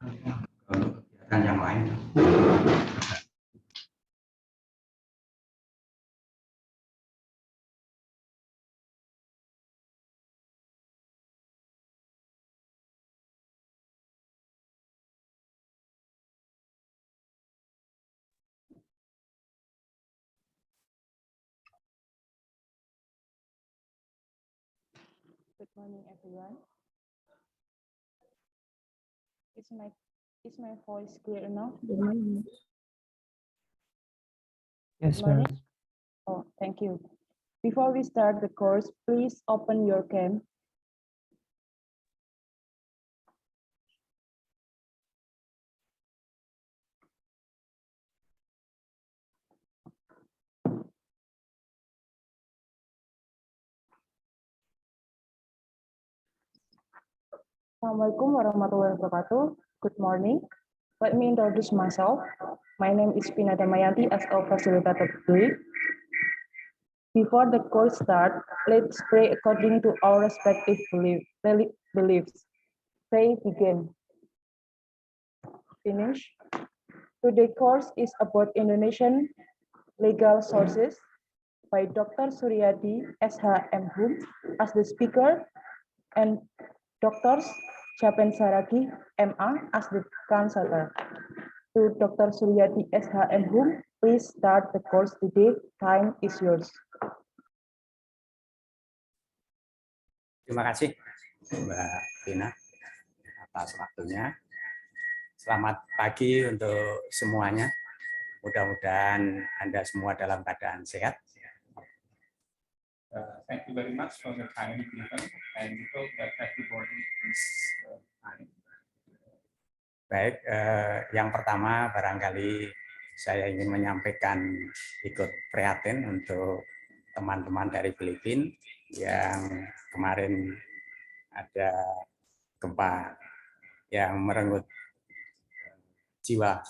kegiatan yang lain. Good morning, everyone. Is my voice clear enough? Good morning. Yes, Good ma'am. morning. Oh, thank you. Before we start the course, please open your cam. Assalamualaikum warahmatullahi wabarakatuh. Good morning. Let me introduce myself. My name is Pina Damayanti as a facilitator today. Before the course starts, let's pray according to our respective beliefs. Pray begin. Finish. Today's course is about Indonesian legal sources by Dr. Suryadi SH.M. Hum as the speaker and Dr. Japen Saragi MA as the counselor. To Dr. Suryadi SH.M. Hum, please start the course today. Time is yours. Terima kasih Mbak Tina atas waktunya. Selamat pagi untuk semuanya. Mudah-mudahan Anda semua dalam keadaan sehat. Thank you very much for the time given, and we hope that everybody is fine. Baik, yang pertama barangkali saya ingin menyampaikan ikut prihatin untuk teman-teman dari Filipina yang kemarin ada gempa yang merenggut jiwa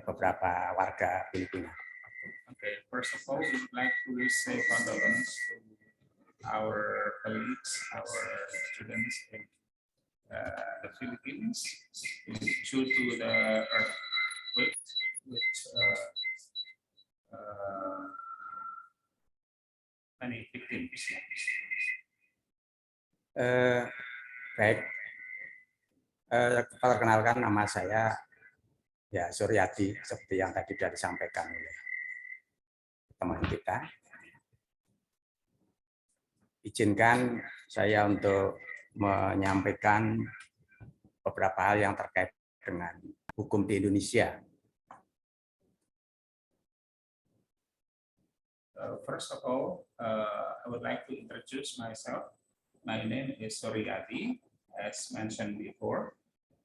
beberapa warga Filipina. Okay, first of all, we would like to say condolence to our colleagues, our students in the Philippines due to the earthquake, which many victims. Baik, perkenalkan nama saya ya Suryadi seperti yang tadi sudah disampaikan oleh teman kita. Izinkan saya untuk menyampaikan beberapa hal yang terkait dengan hukum di Indonesia. First of all, I would like to introduce myself. My name is Suryadi, as mentioned before,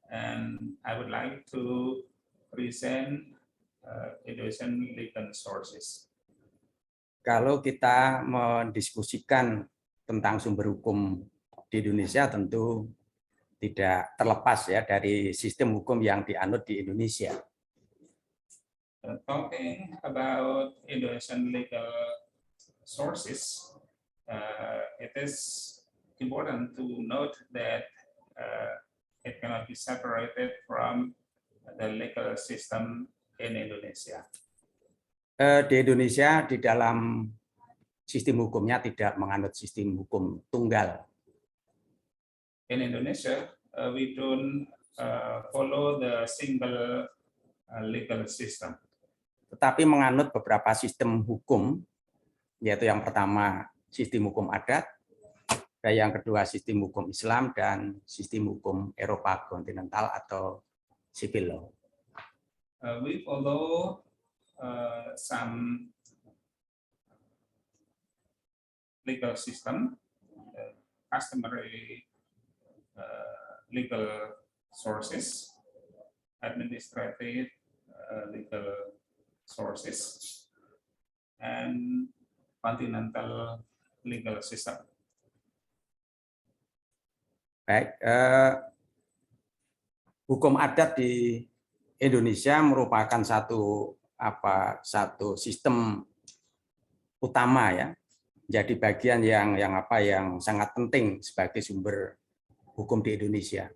and I would like to present Indonesian legal sources. Kalau kita mendiskusikan tentang sumber hukum di Indonesia tentu tidak terlepas ya dari sistem hukum yang dianut di Indonesia. Talking about Indonesian legal sources, it is important to note that it cannot be separated from the legal system in Indonesia. Di Indonesia di dalam sistem hukumnya tidak menganut sistem hukum tunggal. In Indonesia, we don't follow the single legal system. Tetapi menganut beberapa sistem hukum, yaitu yang pertama sistem hukum adat, dan yang kedua sistem hukum Islam dan sistem hukum Eropa kontinental atau civil law. We follow some legal system, customary legal sources, administrative legal sources, and continental legal system. Baik, hukum adat di Indonesia merupakan satu sistem utama ya, jadi bagian yang sangat penting sebagai sumber hukum di Indonesia.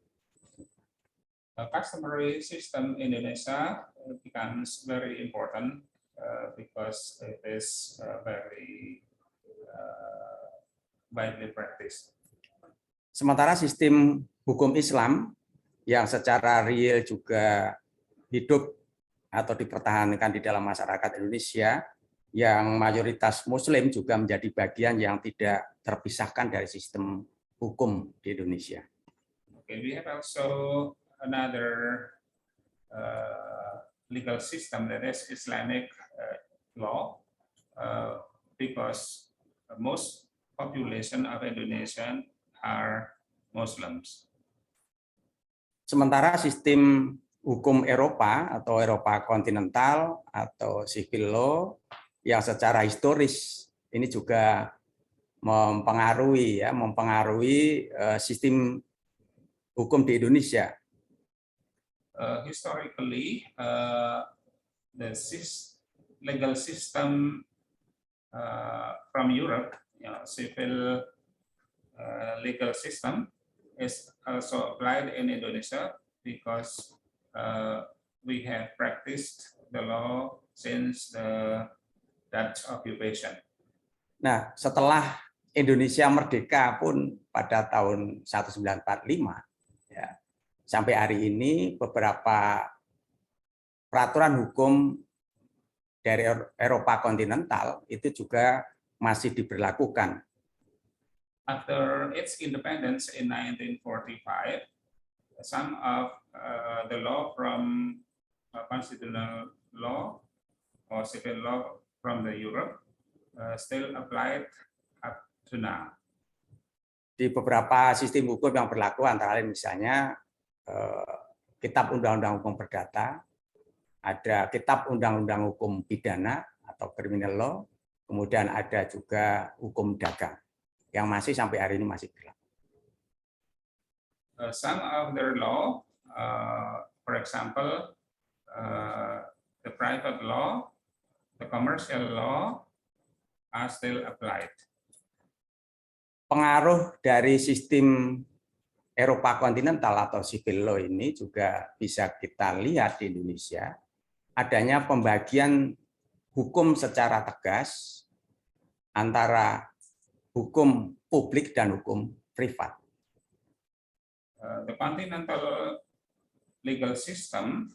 customary system in Indonesia becomes very important because it is very widely practiced. Sementara sistem hukum Islam yang secara real juga hidup atau dipertahankan di dalam masyarakat Indonesia yang mayoritas Muslim juga menjadi bagian yang tidak terpisahkan dari sistem hukum di Indonesia. Okay, we have also another legal system, that is Islamic law, because most population of Indonesia are Muslims. Sementara sistem hukum Eropa atau Eropa kontinental atau civil law yang secara historis ini juga mempengaruhi sistem hukum di Indonesia. Historically, the legal system from Europe, civil legal system, is also applied in Indonesia because we have practiced the law since the Dutch occupation. Nah, setelah Indonesia merdeka pun pada tahun 1945, ya, sampai hari ini beberapa peraturan hukum dari Eropa kontinental itu juga masih diberlakukan. After its independence in 1945, some of the law from constitutional law or civil law from the Europe still applied up to now. Di beberapa sistem hukum yang berlaku antara lain misalnya Kitab Undang-Undang Hukum Perdata, ada Kitab Undang-Undang Hukum Pidana atau Criminal Law, kemudian ada juga hukum dagang yang masih sampai hari ini masih berlaku. Some of their law, for example, the private law, the commercial law, are still applied. Pengaruh dari sistem Eropa kontinental atau civil law ini juga bisa kita lihat di Indonesia, adanya pembagian hukum secara tegas antara hukum publik dan hukum privat. The continental legal system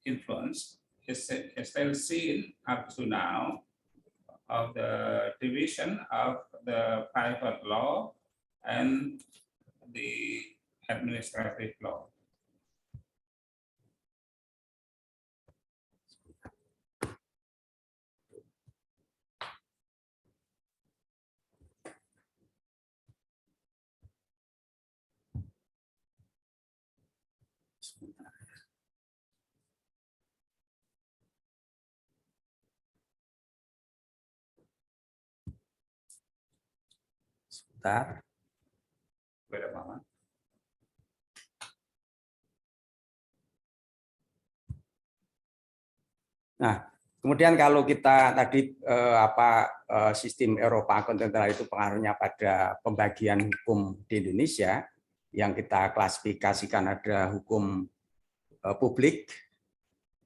influence is still seen up to now of the division of the private law and the administrative law. Sebentar. Nah, kemudian kalau kita tadi sistem Eropa kontinental itu pengaruhnya pada pembagian hukum di Indonesia yang kita klasifikasikan ada hukum publik.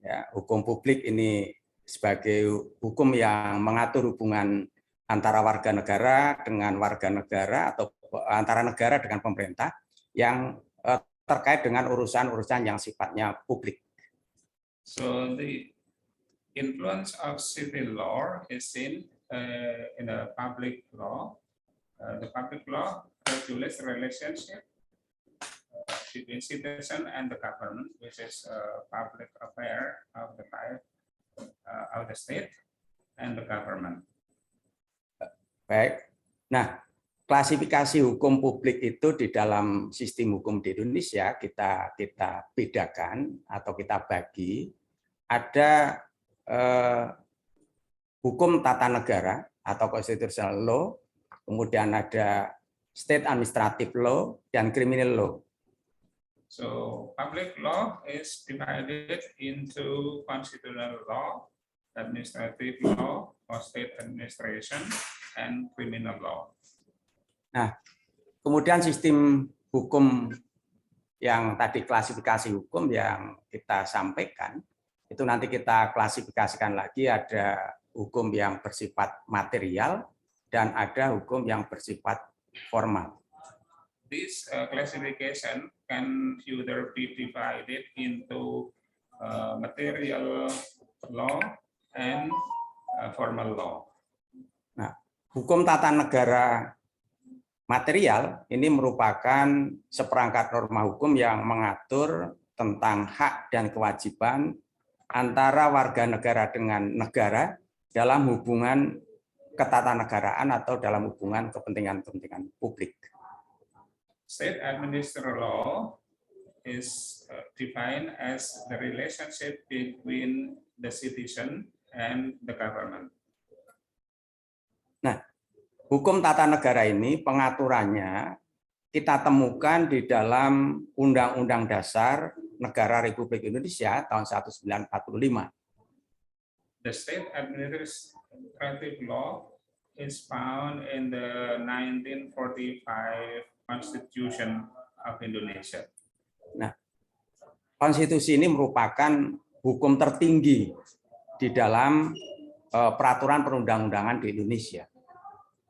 Ya, hukum publik ini sebagai hukum yang mengatur hubungan antara warga negara dengan warga negara atau antara negara dengan pemerintah yang terkait dengan urusan-urusan yang sifatnya publik. So the influence of civil law is seen in the public law. The public law regulates the relationship between citizen and the government, which is a public affair of the life of the state and the government. Baik. Nah, klasifikasi hukum publik itu di dalam sistem hukum di Indonesia kita bedakan atau kita bagi. Ada hukum tata negara atau constitutional law, kemudian ada state administrative law dan criminal law. So public law is divided into constitutional law, administrative law, or state administration, and criminal law. Nah, kemudian sistem hukum yang tadi klasifikasi hukum yang kita sampaikan, itu nanti kita klasifikasikan lagi, ada hukum yang bersifat material dan ada hukum yang bersifat formal. This classification can further be divided into material law and formal law. Nah, hukum tata negara material ini merupakan seperangkat norma hukum yang mengatur tentang hak dan kewajiban antara warga negara dengan negara dalam hubungan ketatanegaraan atau dalam hubungan kepentingan-kepentingan publik. State administrative law is defined as the relationship between the citizen and the government. Nah, hukum tata negara ini pengaturannya kita temukan di dalam Undang-Undang Dasar Negara Republik Indonesia tahun 1945. The state administrative law is found in the 1945 Constitution of Indonesia. Nah, konstitusi ini merupakan hukum tertinggi di dalam peraturan perundang-undangan di Indonesia.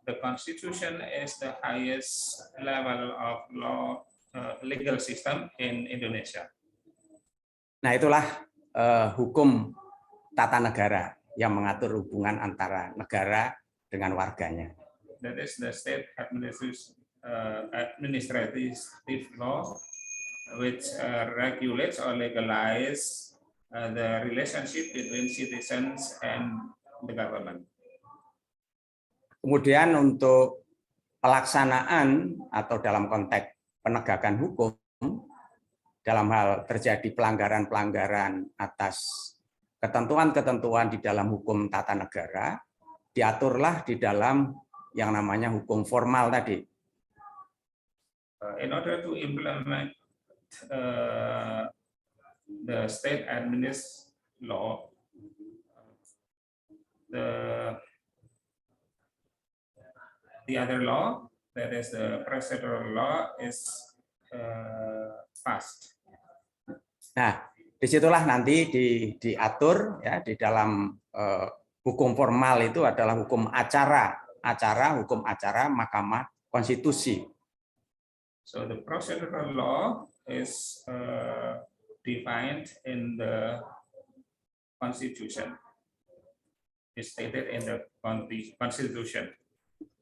The Constitution is the highest level of law legal system in Indonesia. Nah, itulah hukum tata negara yang mengatur hubungan antara negara dengan warganya. That is the state administrative law, which regulates or legalize the relationship between citizens and the government. Kemudian untuk pelaksanaan atau dalam konteks penegakan hukum, dalam hal terjadi pelanggaran-pelanggaran atas ketentuan-ketentuan di dalam hukum tata negara, diaturlah di dalam yang namanya hukum formal tadi. In order to implement the state administrative law, the other law, that is the procedural law, is passed. Nah, disitulah nanti diatur ya di dalam hukum formal itu adalah hukum hukum acara Mahkamah Konstitusi. So the procedural law is defined in the Constitution. It's stated in the Constitution.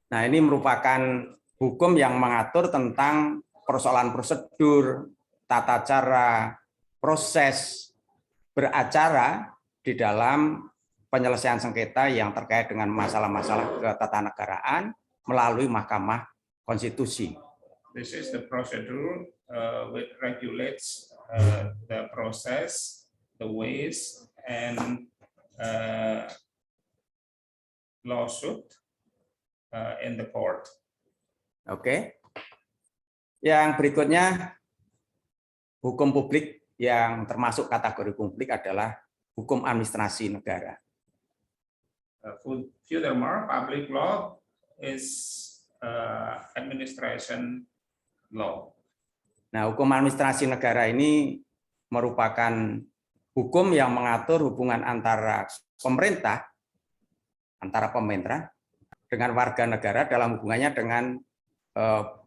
Nah, ini merupakan hukum yang mengatur tentang persoalan prosedur, tata cara, proses beracara di dalam penyelesaian sengketa yang terkait dengan masalah-masalah ketatanegaraan melalui Mahkamah Konstitusi. This is the procedure which regulates the process, the ways, and lawsuit in the court. Oke. Yang berikutnya, hukum publik yang termasuk kategori publik adalah hukum administrasi negara. Furthermore, public law is administration law. Nah, hukum administrasi negara ini merupakan hukum yang mengatur hubungan antara pemerintah dengan warga negara dalam hubungannya dengan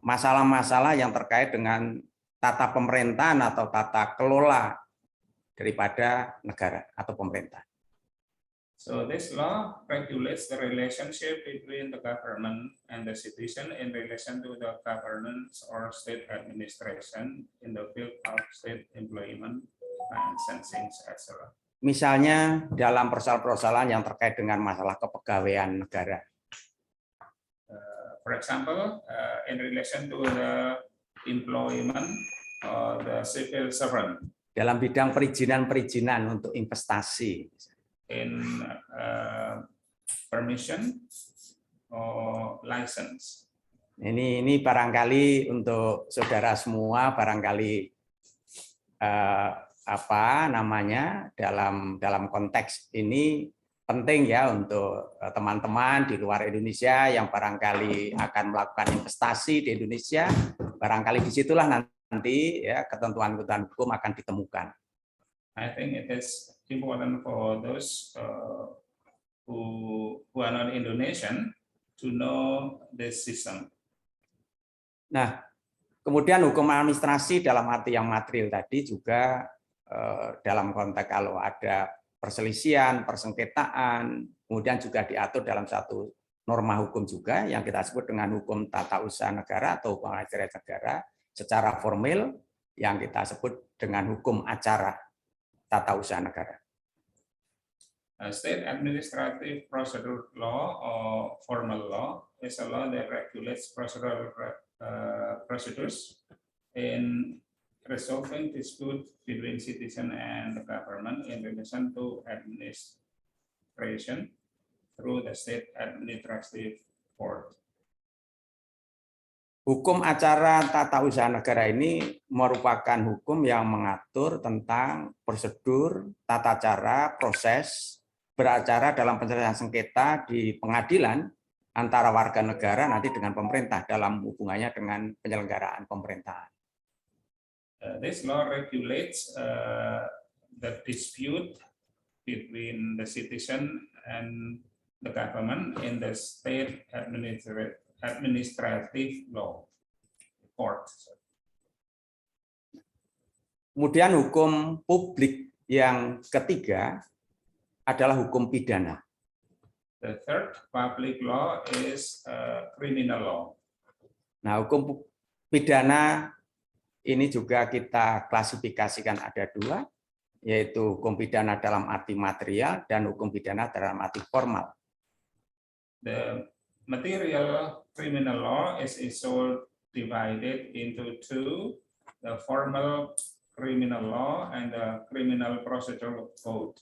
masalah-masalah yang terkait dengan tata pemerintahan atau tata kelola daripada negara atau pemerintah. So this law regulates the relationship between the government and the citizen in relation to the governance or state administration in the field of state employment, licensing, etc. Misalnya dalam persoalan-persoalan yang terkait dengan masalah kepegawaian negara. For example, in relation to the employment of the civil servant. Dalam bidang perizinan untuk investasi. In permission or license. Ini barangkali untuk saudara semua barangkali dalam konteks ini penting ya untuk teman-teman di luar Indonesia yang barangkali akan melakukan investasi di Indonesia, barangkali disitulah nanti nanti ya ketentuan-ketentuan hukum akan ditemukan. I think it is important for those who are not Indonesian to know this system. Nah, kemudian hukum administrasi dalam arti yang material tadi juga dalam konteks kalau ada perselisihan, persengketaan, kemudian juga diatur dalam satu norma hukum juga yang kita sebut dengan hukum tata usaha negara atau hukum administrasi negara secara formal yang kita sebut dengan hukum acara tata usaha negara. State administrative procedure law or formal law is a law that regulates procedural procedures in resolving dispute between citizen and the government in relation to administration through the state administrative court. Hukum acara tata usaha negara ini merupakan hukum yang mengatur tentang prosedur, tata cara, proses beracara dalam penyelesaian sengketa di pengadilan antara warga negara nanti dengan pemerintah dalam hubungannya dengan penyelenggaraan pemerintahan. This law regulates the dispute between the citizen and the government in the state administrative law court. Kemudian hukum publik yang ketiga adalah hukum pidana. The third public law is criminal law. Nah, hukum pidana ini juga kita klasifikasikan ada dua, yaitu hukum pidana dalam arti material dan hukum pidana dalam arti formal. The material criminal law is also divided into two, the formal criminal law and the criminal procedural code.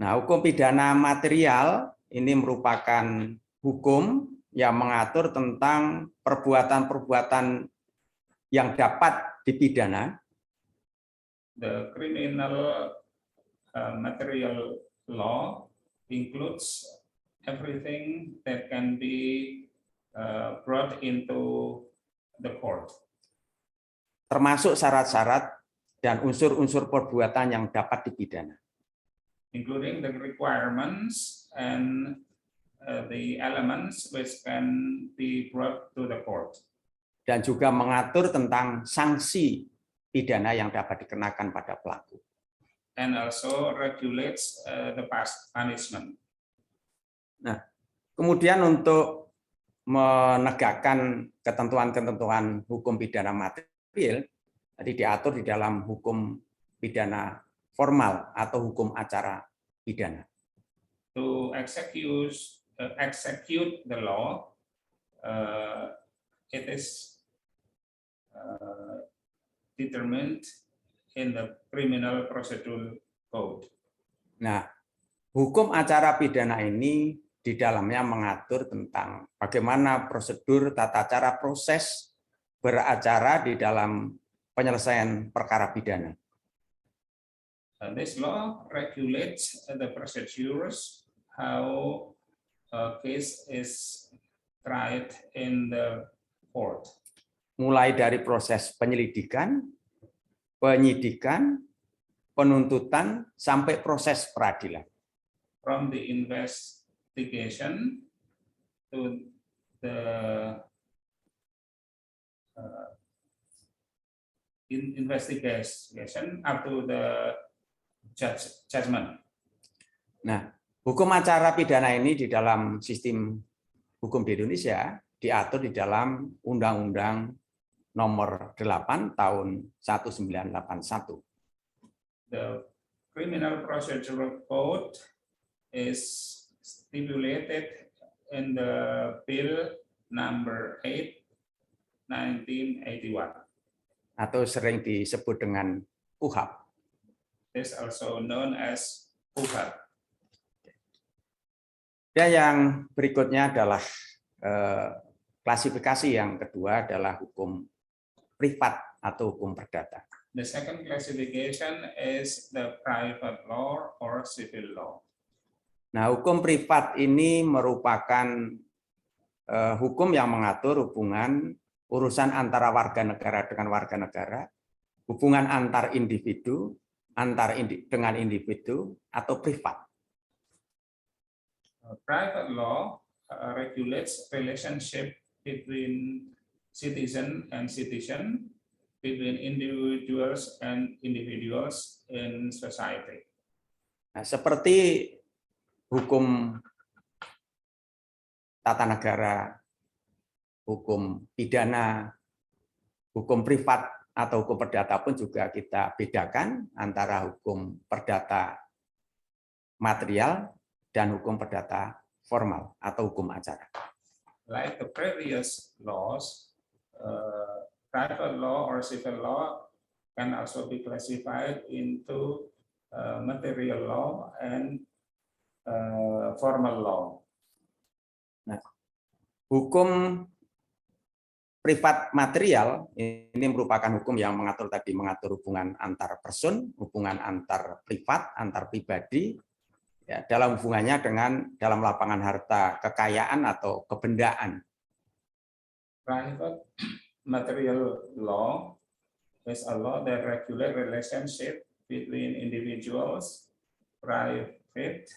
Nah, hukum pidana material ini merupakan hukum yang mengatur tentang perbuatan-perbuatan yang dapat dipidana. The criminal material law includes everything that can be brought into the court. Termasuk syarat-syarat dan unsur-unsur perbuatan yang dapat dipidana. Including the requirements and the elements which can be brought to the court. Dan juga mengatur tentang sanksi pidana yang dapat dikenakan pada pelaku. And also regulates the punishment. Nah, kemudian untuk menegakkan ketentuan-ketentuan hukum pidana material, tadi diatur di dalam hukum pidana formal atau hukum acara pidana. To execute the law, it is determined in the criminal procedure code. Nah, hukum acara pidana ini di dalamnya mengatur tentang bagaimana prosedur, tata cara, proses beracara di dalam penyelesaian perkara pidana. This law regulates the procedures, how a case is tried in the court. Mulai dari proses penyelidikan, penyidikan, penuntutan, sampai proses peradilan. From the investigation to the investigation up to the judgment. Nah, hukum acara pidana ini di dalam sistem hukum di Indonesia diatur di dalam Undang-Undang Nomor 8 Tahun 1981. The Criminal Procedure Code is stipulated in the Bill Number 8, 1981. Atau sering disebut dengan KUHP. Is also known as KUHP. Dan yang berikutnya adalah klasifikasi yang kedua adalah hukum privat atau hukum perdata. The second classification is the private law or civil law. Nah, hukum privat ini merupakan hukum yang mengatur hubungan urusan antara warga negara dengan warga negara, hubungan antar individu, dengan individu, atau privat. Private law regulates relationship between citizen and citizen, between individuals and individuals in society. Nah, seperti hukum tata negara, hukum pidana, hukum privat atau hukum perdata pun juga kita bedakan antara hukum perdata material dan hukum perdata formal atau hukum acara. Like the previous laws, private law or civil law can also be classified into material law and formal law. Nah, hukum privat material ini merupakan hukum yang mengatur hubungan antar person, hubungan antar privat, antar pribadi, ya, dalam hubungannya dalam lapangan harta, kekayaan atau kebendaan. Private material law is a law that regulates relationship between individuals, private,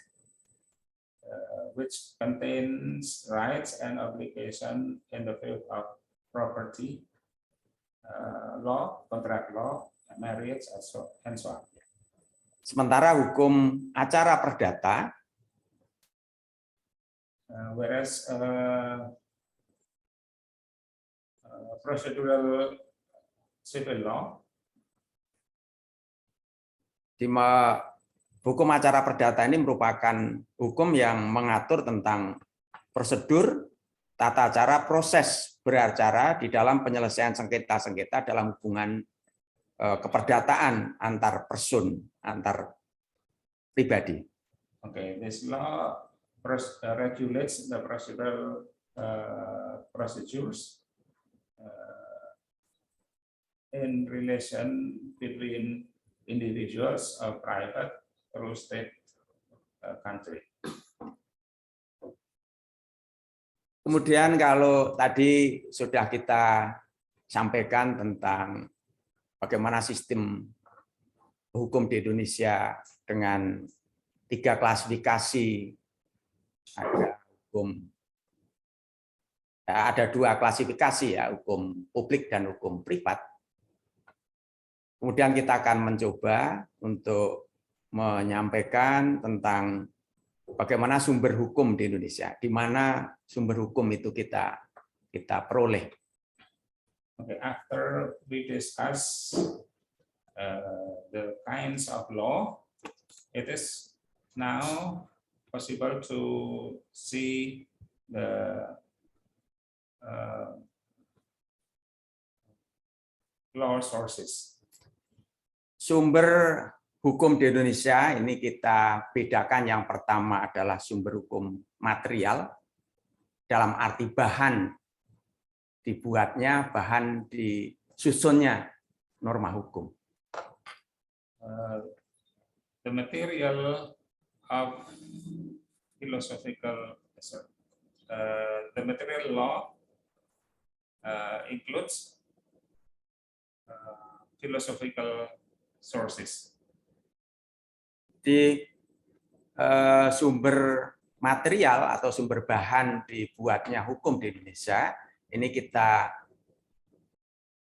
which contains rights and obligation in the field of property law, contract law, marriage, and so on. Sementara hukum acara perdata, whereas procedural civil law, hukum acara perdata ini merupakan hukum yang mengatur tentang prosedur, tata cara, proses beracara di dalam penyelesaian sengketa-sengketa dalam hubungan keperdataan antar person, antar pribadi. Okay, this law regulates the procedural procedures in relation between individuals or private through state country. Kemudian kalau tadi sudah kita sampaikan tentang bagaimana sistem hukum di Indonesia dengan 3 klasifikasi, ada 2 klasifikasi ya, hukum publik dan hukum privat. Kemudian kita akan mencoba untuk menyampaikan tentang bagaimana sumber hukum di Indonesia, di mana sumber hukum itu kita peroleh. Okay, after we discuss the kinds of law, it is now possible to see the law sources. Sumber hukum di Indonesia ini kita bedakan, yang pertama adalah sumber hukum material, dalam arti bahan dibuatnya, bahan disusunnya norma hukum. The material of philosophical, the material law includes philosophical sources. Di sumber material atau sumber bahan dibuatnya hukum di Indonesia ini kita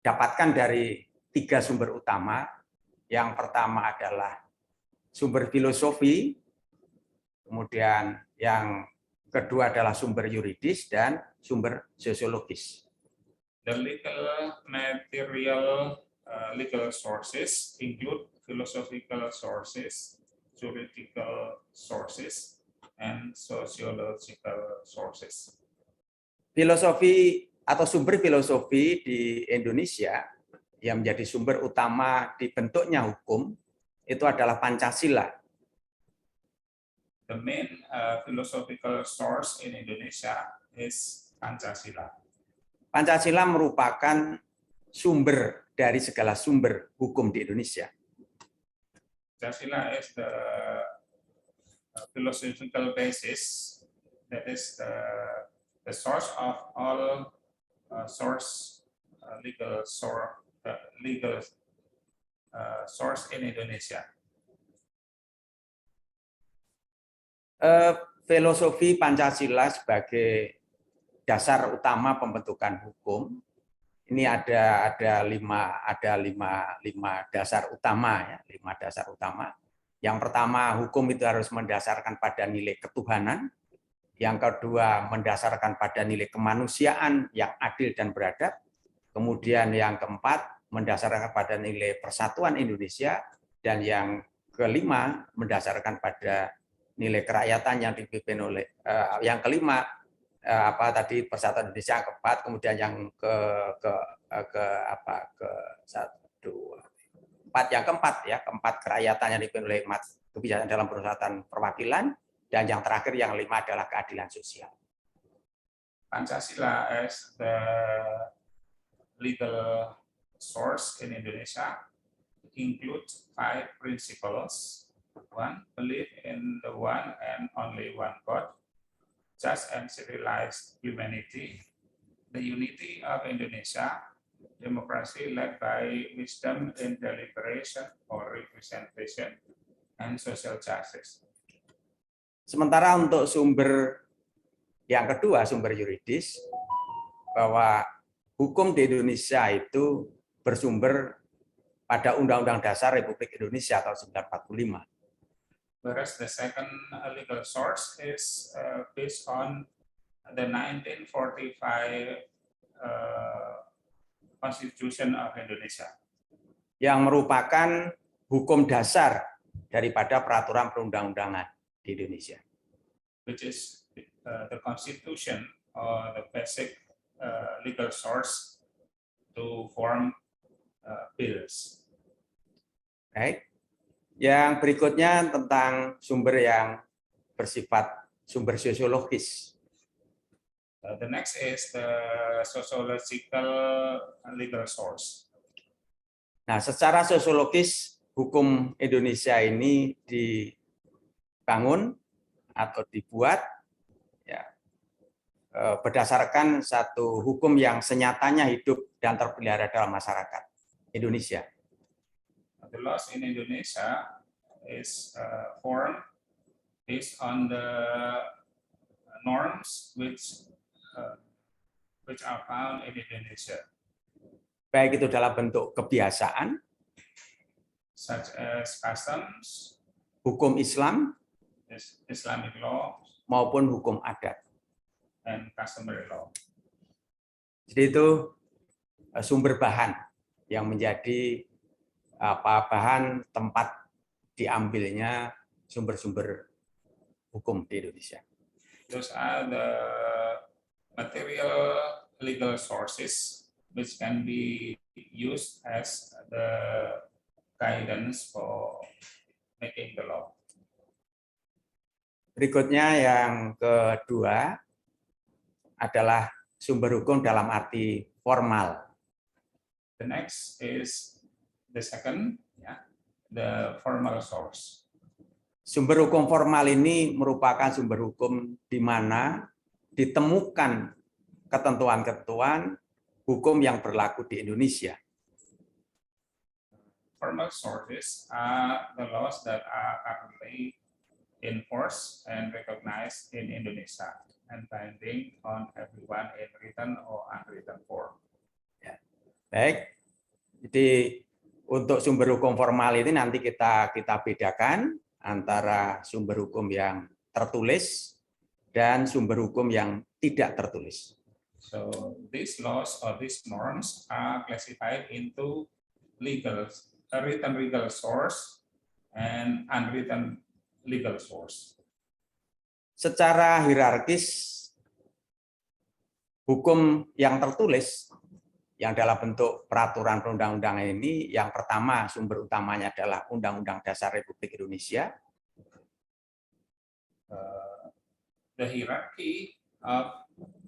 dapatkan dari 3 sumber utama. Yang pertama adalah sumber filosofi, kemudian yang kedua adalah sumber yuridis dan sumber sosiologis. The legal material legal sources include philosophical sources, juridical sources, and sociological sources. Filosofi atau sumber filosofi di Indonesia yang menjadi sumber utama dibentuknya hukum itu adalah Pancasila. The main philosophical source in Indonesia is Pancasila. Pancasila merupakan sumber dari segala sumber hukum di Indonesia. Pancasila is the philosophical basis, that is the source of all source legal source in Indonesia? Filosofi Pancasila sebagai dasar utama pembentukan hukum ini ada lima dasar utama ya, 5 dasar utama. Yang pertama, hukum itu harus mendasarkan pada nilai ketuhanan. Yang kedua, mendasarkan pada nilai kemanusiaan yang adil dan beradab. Kemudian yang keempat, mendasarkan pada nilai persatuan Indonesia. Dan yang kelima, mendasarkan pada nilai kerakyatan yang dipimpin oleh yang kelima persatuan Indonesia. Yang keempat, kemudian yang keempat kerakyatan yang dipimpin oleh kebijakan dalam perusahaan perwakilan, dan yang terakhir yang 5 adalah keadilan sosial. Pancasila as the legal source in Indonesia includes 5 principles. 1, believe in the one and only one God, just and civilized humanity, the unity of Indonesia, democracy led by wisdom in deliberation or representation, and social justice. Sementara untuk sumber yang kedua, sumber yuridis, bahwa hukum di Indonesia itu bersumber pada Undang-Undang Dasar Republik Indonesia tahun 1945. Whereas the second legal source is based on the 1945 Constitution of Indonesia, yang merupakan hukum dasar daripada peraturan perundang-undangan di Indonesia. Which is the Constitution or the basic legal source to form bills. Baik. Yang berikutnya tentang sumber yang bersifat sumber sosiologis. The next is the sociological legal source. Nah, secara sosiologis hukum Indonesia ini dibangun atau dibuat ya, berdasarkan satu hukum yang senyatanya hidup dan terpelihara dalam masyarakat Indonesia. The laws in Indonesia is formed based on the norms which are found in Indonesia. Baik itu dalam bentuk kebiasaan, such as customs, hukum Islam, Islamic law, maupun hukum adat, and customary law. Jadi itu sumber bahan yang menjadi bahan tempat diambilnya sumber-sumber hukum di Indonesia. Those are the material legal sources which can be used as the guidance for making the law. Berikutnya yang kedua adalah sumber hukum dalam arti formal. The next is the second, the formal source. Sumber hukum formal ini merupakan sumber hukum di mana ditemukan ketentuan-ketentuan hukum yang berlaku di Indonesia. Formal sources are the laws that are currently in force and recognized in Indonesia and binding on everyone in written or unwritten form. Ya. Baik, jadi untuk sumber hukum formal ini nanti kita bedakan antara sumber hukum yang tertulis dan sumber hukum yang tidak tertulis. So these laws or these norms are classified into written legal source and unwritten legal source. Secara hierarkis, hukum yang tertulis yang dalam bentuk peraturan perundang-undangan ini, yang pertama sumber utamanya adalah Undang-Undang Dasar Republik Indonesia. The hierarchy of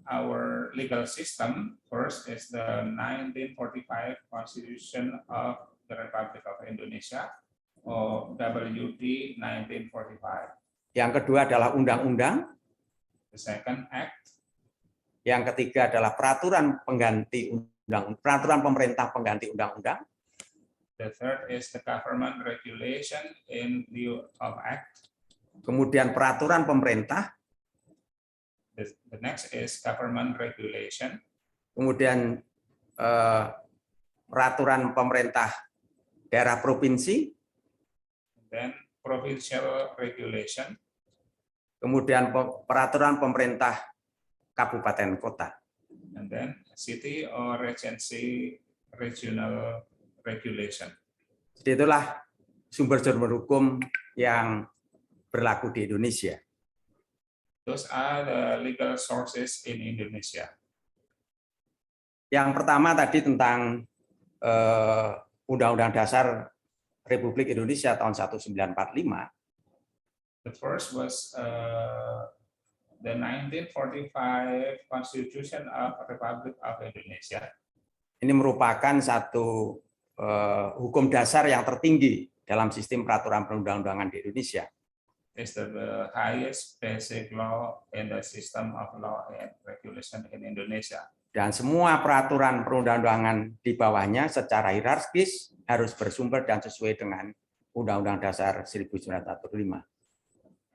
our legal system first is the 1945 Constitution of the Republic of Indonesia, or WD 1945. Yang kedua adalah undang-undang. The second act. Yang ketiga adalah peraturan pengganti peraturan pemerintah pengganti undang-undang. The third is the government regulation in lieu of act. Kemudian peraturan pemerintah. The next is government regulation. Kemudian peraturan pemerintah daerah provinsi. Then provincial regulation. Kemudian peraturan pemerintah kabupaten kota. And then city or regency regional regulation. Jadi itulah sumber-sumber hukum yang berlaku di Indonesia. Those are the legal sources in Indonesia. Yang pertama tadi tentang Undang-Undang Dasar Republik Indonesia tahun 1945. The first was the 1945 Constitution of Republic of Indonesia. Ini merupakan satu hukum dasar yang tertinggi dalam sistem peraturan perundang-undangan di Indonesia. It's the highest basic law in the system of law and regulation in Indonesia. Dan semua peraturan perundang-undangan di bawahnya secara hierarkis harus bersumber dan sesuai dengan Undang-Undang Dasar 1945.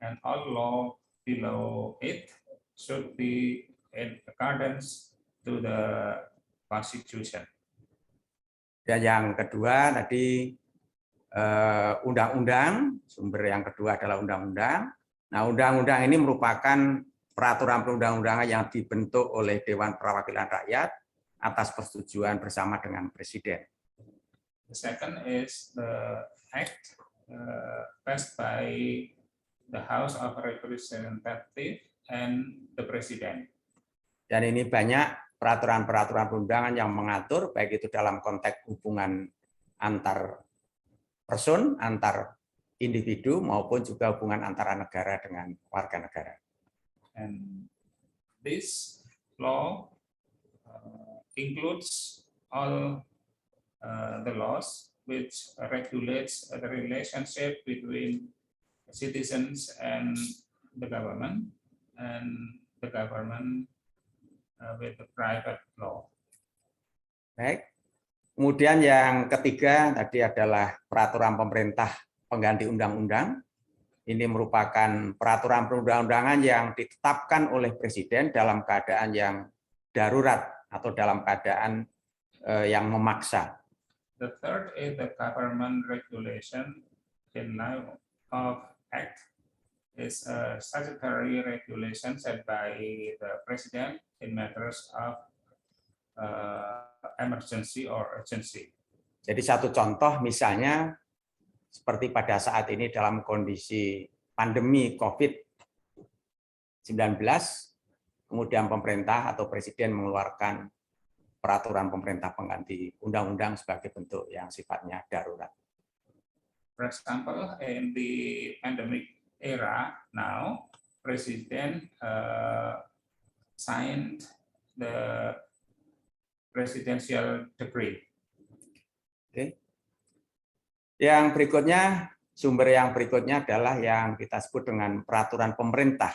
And all law below it should be in accordance to the Constitution. Dan yang kedua tadi undang-undang, sumber yang kedua adalah undang-undang. Nah, undang-undang ini merupakan peraturan perundang-undangan yang dibentuk oleh Dewan Perwakilan Rakyat atas persetujuan bersama dengan Presiden. The second is the act passed by the House of Representatives and the President. Dan ini banyak peraturan-peraturan perundangan yang mengatur, baik itu dalam konteks hubungan antar person, antar individu, maupun juga hubungan antara negara dengan warga negara. And this law includes all the laws which regulates the relationship between citizens and the government with the private law. Baik. Kemudian yang ketiga tadi adalah peraturan pemerintah pengganti undang-undang. Ini merupakan peraturan perundang-undangan yang ditetapkan oleh Presiden dalam keadaan yang darurat atau dalam keadaan yang memaksa. The third is the government regulation in lieu of act. Is a statutory regulation set by the President in matters of emergency or urgency. Jadi satu contoh misalnya seperti pada saat ini dalam kondisi pandemi COVID-19, kemudian pemerintah atau Presiden mengeluarkan peraturan pemerintah pengganti undang-undang sebagai bentuk yang sifatnya darurat. For example, in the pandemic era now, President signed the presidential decree. Oke. Yang berikutnya, sumber yang berikutnya adalah yang kita sebut dengan peraturan pemerintah.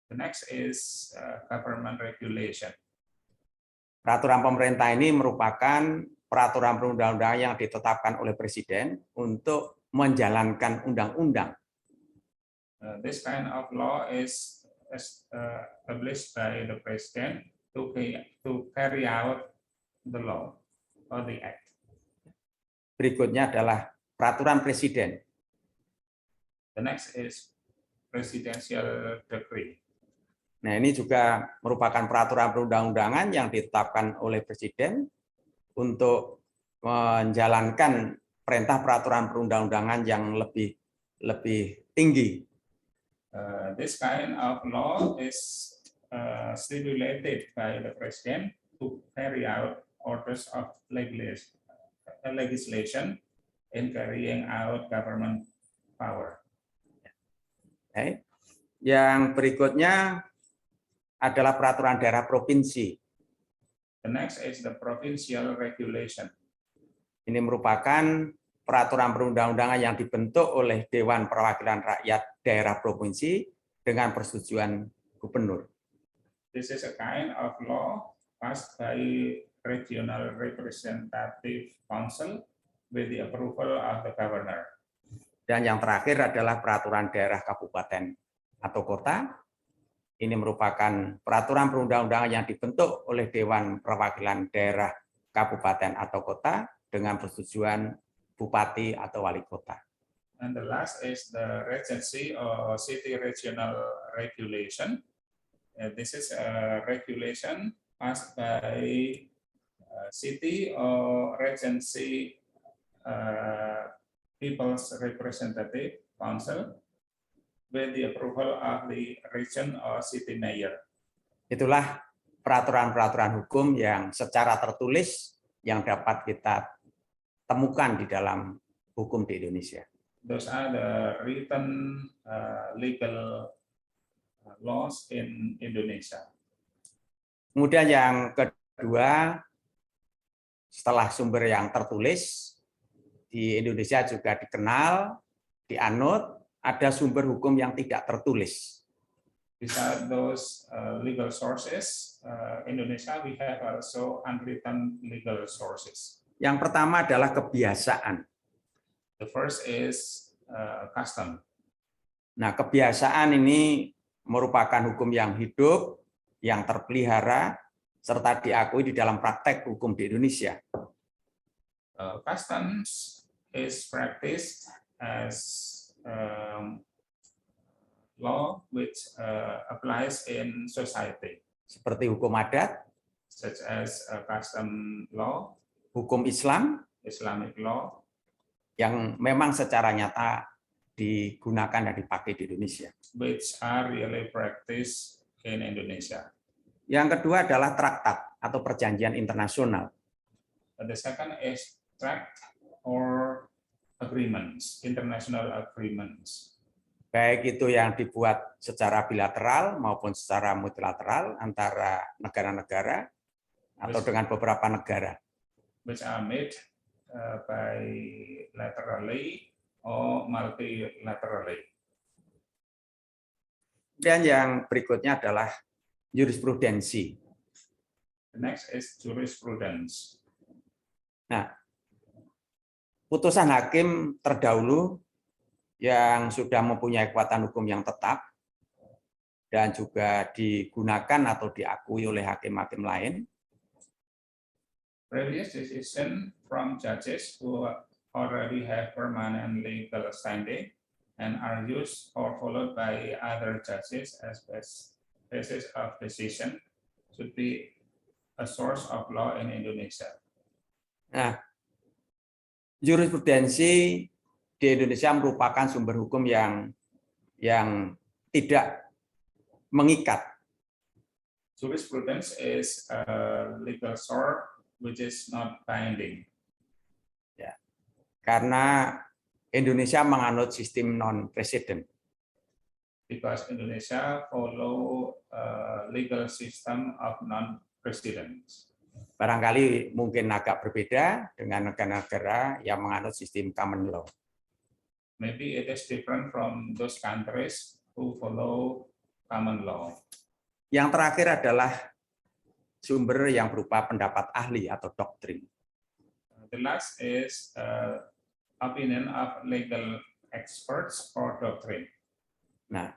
The next is government regulation. Peraturan pemerintah ini merupakan peraturan perundang-undangan yang ditetapkan oleh Presiden untuk menjalankan undang-undang. This kind of law is established by the President to carry out the law or the act. Berikutnya adalah peraturan Presiden. The next is presidential decree. Nah, ini juga merupakan peraturan perundang-undangan yang ditetapkan oleh Presiden untuk menjalankan perintah peraturan perundang-undangan yang lebih tinggi. This kind of law is stipulated by the President to carry out orders of legislation in carrying out government power. Okay. Yang berikutnya adalah peraturan daerah provinsi. The next is the provincial regulation. Ini merupakan peraturan perundang-undangan yang dibentuk oleh Dewan Perwakilan Rakyat Daerah Provinsi dengan persetujuan gubernur. This is a kind of law passed by regional representative council with the approval of the governor. Dan yang terakhir adalah peraturan daerah kabupaten atau kota. Ini merupakan peraturan perundang-undangan yang dibentuk oleh Dewan Perwakilan Daerah Kabupaten atau Kota dengan persetujuan Bupati atau Wali Kota. And the last is the Regency or City Regional Regulation. This is a regulation passed by city or Regency People's Representative Council with the approval of the region or city mayor. Itulah peraturan-peraturan hukum yang secara tertulis yang dapat kita temukan di dalam hukum di Indonesia. Those are the written legal laws in Indonesia. Kemudian yang kedua, setelah sumber yang tertulis, di Indonesia juga dikenal, dianut, ada sumber hukum yang tidak tertulis. Beside those legal sources, Indonesia we have also unwritten legal sources. Yang pertama adalah kebiasaan. The first is custom. Nah, kebiasaan ini merupakan hukum yang hidup, yang terpelihara, serta diakui di dalam praktek hukum di Indonesia. Customs is practiced as law which applies in society, Seperti hukum adat, such as custom law, hukum Islam, Islamic law, yang memang secara nyata digunakan dan dipakai di Indonesia. which are really practiced in Indonesia. Yang kedua adalah traktat atau perjanjian internasional. The second is tract or agreements, international agreements. Baik itu yang dibuat secara bilateral maupun secara multilateral antara negara-negara atau dengan beberapa negara. Which are made bilaterally or multilaterally. Dan yang berikutnya adalah jurisprudensi. The next is jurisprudence. Nah, putusan hakim terdahulu yang sudah mempunyai kekuatan hukum yang tetap dan juga digunakan atau diakui oleh hakim-hakim lain. Previous decision from judges who already have permanent legal standing and are used or followed by other judges as basis of decision should be a source of law in Indonesia. Nah, jurisprudensi di Indonesia merupakan sumber hukum yang tidak mengikat. Jurisprudence is a legal source which is not binding. Ya, karena Indonesia menganut sistem non-presiden. Because Indonesia follow a legal system of non-precedence. Barangkali mungkin agak berbeda dengan negara-negara yang menganut sistem common law. Maybe it is different from those countries who follow common law. Yang terakhir adalah sumber yang berupa pendapat ahli atau doktrin. The last is opinion of legal experts or doctrine. Nah,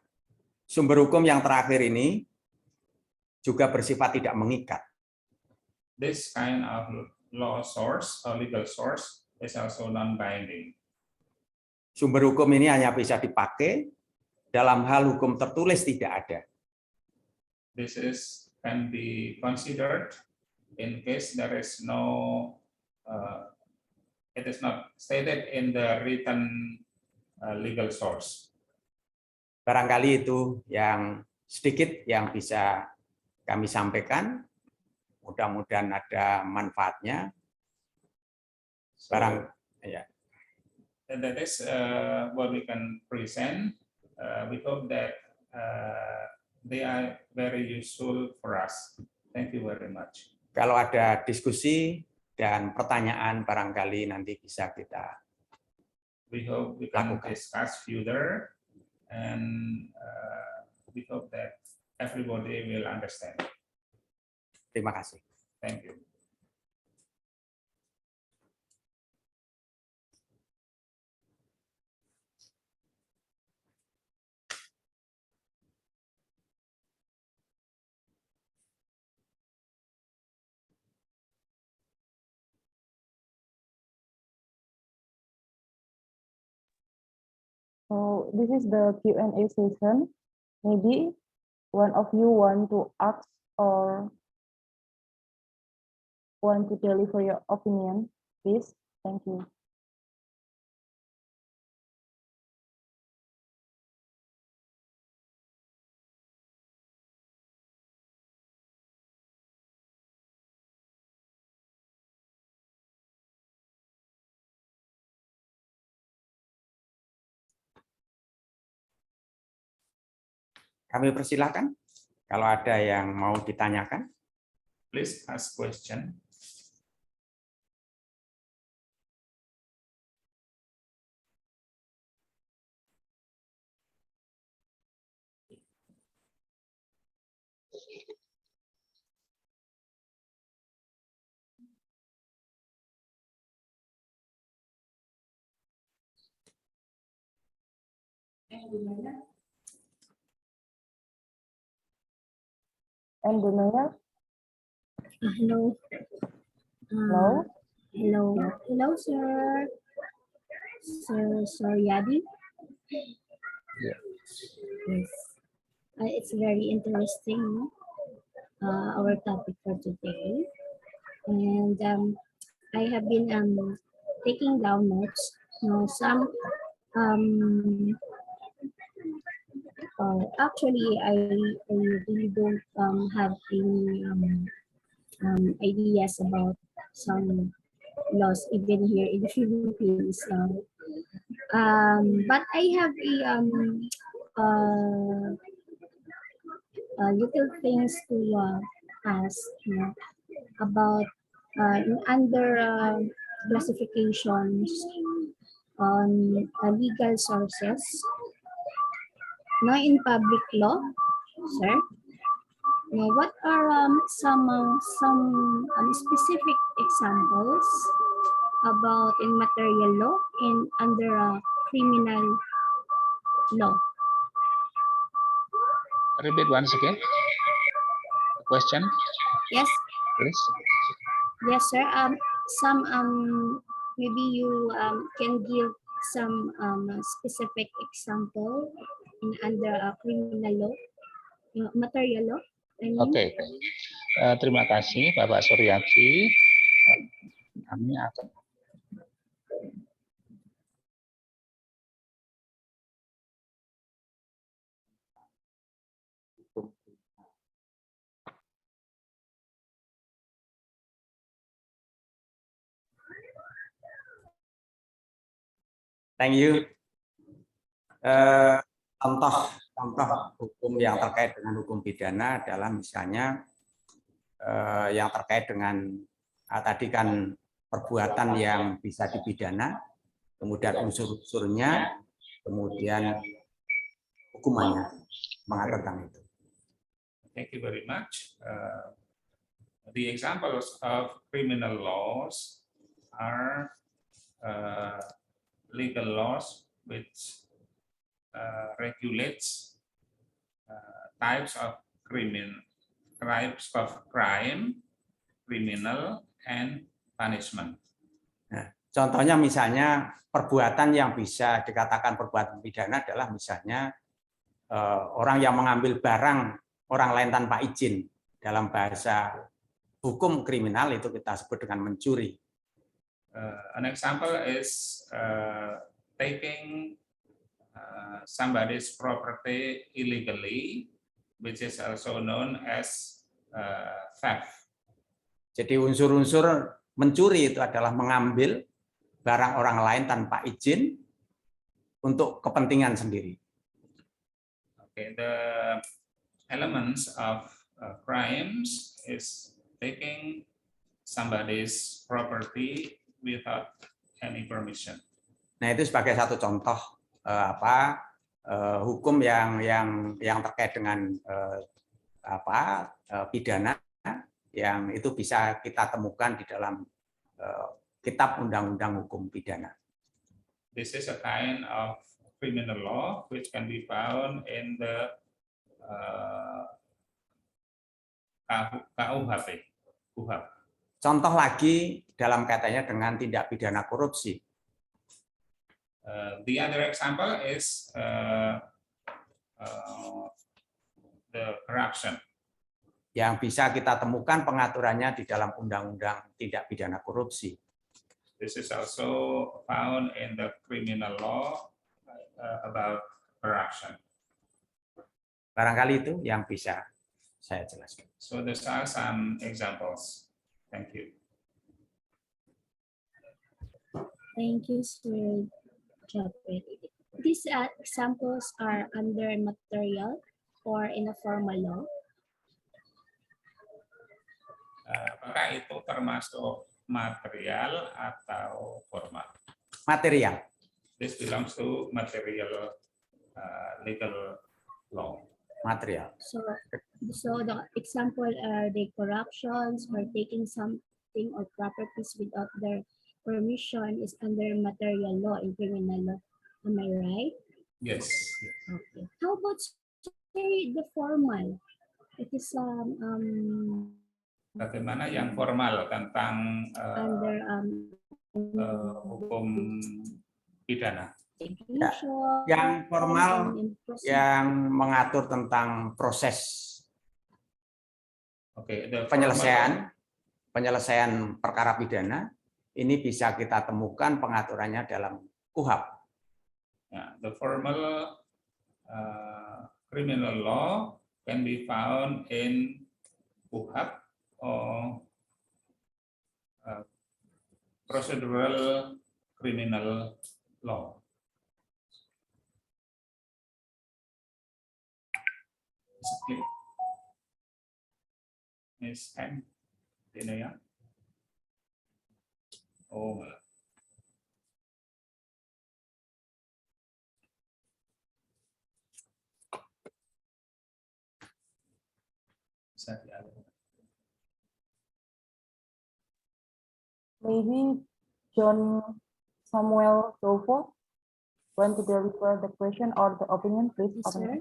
sumber hukum yang terakhir ini juga bersifat tidak mengikat. This kind of law source or legal source is also non-binding. Sumber hukum ini hanya bisa dipakai dalam hal hukum tertulis tidak ada. This can be considered in case there is no, it is not stated in the written legal source. Barangkali itu yang sedikit yang bisa kami sampaikan. Mudah-mudahan ada manfaatnya. Ya. And that is what we can present. We hope that they are very useful for us. Thank you very much. Kalau ada diskusi dan pertanyaan barangkali nanti bisa kita We hope we can discuss further, and we hope that everybody will understand. terima kasih. Thank you. So this is the Q&A session. Maybe one of you want to ask or want to deliver your opinion, please. Thank you. Kami persilahkan kalau ada yang mau ditanyakan. Please ask question. And Dunia? Hello. Hello? Hello. Hello, sir. Sir Suryadi. Yeah. Yes. It's very interesting, our topic for today. And I have been taking down notes. Some actually I really don't have any ideas about some laws even here in the Philippines. But I have little things to ask about under classifications on legal sources. Now in public law, sir. Now, what are some specific examples about in material law and under criminal law? Repeat once again. The question, Yes, please. yes, sir. Some maybe you can give some specific example in under criminal law, material law. I mean. Oke. Terima kasih Bapak Suryadi. Kami akan Thank you. Contoh hukum yang terkait dengan hukum pidana adalah misalnya yang terkait dengan tadi kan perbuatan yang bisa dipidana, kemudian unsur-unsurnya, kemudian hukumannya, mengatur tentang itu. Thank you very much. The examples of criminal laws are legal laws which regulates types of crime, criminal, and punishment. Nah, contohnya misalnya perbuatan yang bisa dikatakan perbuatan pidana adalah misalnya orang yang mengambil barang orang lain tanpa izin. Dalam bahasa hukum kriminal itu kita sebut dengan mencuri. An example is taking somebody's property illegally, which is also known as theft. Jadi unsur-unsur mencuri itu adalah mengambil barang orang lain tanpa izin untuk kepentingan sendiri. Okay, the elements of crimes is taking somebody's property without any permission. Nah, itu sebagai satu contoh hukum yang terkait dengan pidana yang itu bisa kita temukan di dalam Kitab Undang-Undang Hukum Pidana. This is a kind of criminal law which can be found in the KUHP. Contoh lagi dalam kaitannya dengan tindak pidana korupsi. The other example is the corruption. Yang bisa kita temukan pengaturannya di dalam Undang-Undang Tindak Pidana Korupsi. This is also found in the criminal law about corruption. Barangkali itu yang bisa saya jelaskan. So these are some examples. Thank you. Thank you, Sir Japet. These examples are under material or in a formal law. Apakah itu termasuk material atau formal? Material. This belongs to material legal law. Material. So the example are the corruptions or taking something or properties without their permission is under material law in criminal law. Am I right? Yes. Okay. How about the formal? It is Bagaimana yang formal tentang under hukum pidana? Yang formal yang mengatur tentang proses penyelesaian perkara pidana ini bisa kita temukan pengaturannya dalam KUHP. The formal criminal law can be found in KUHP or procedural criminal law. Miss M, ini ya. Oh, bisa dialih. Maybe John Samuel Dovo want to deliver the question or the opinion, please. Yes, sir.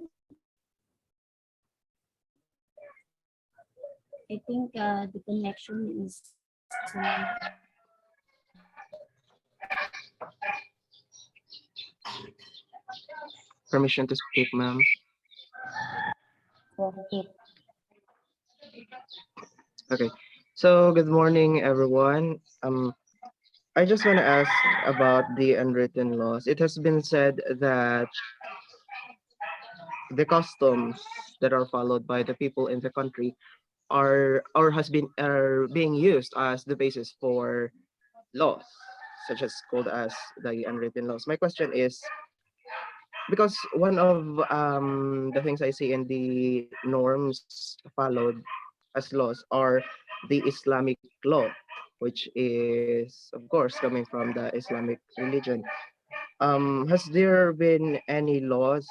I think the connection is Permission to speak, ma'am. Okay. So good morning, everyone. I just want to ask about the unwritten laws. It has been said that the customs that are followed by the people in the country are being used as the basis for laws, such as called as the unwritten laws. My question is, because one of the things I see in the norms followed as laws are the Islamic law, which is, of course, coming from the Islamic religion. Has there been any laws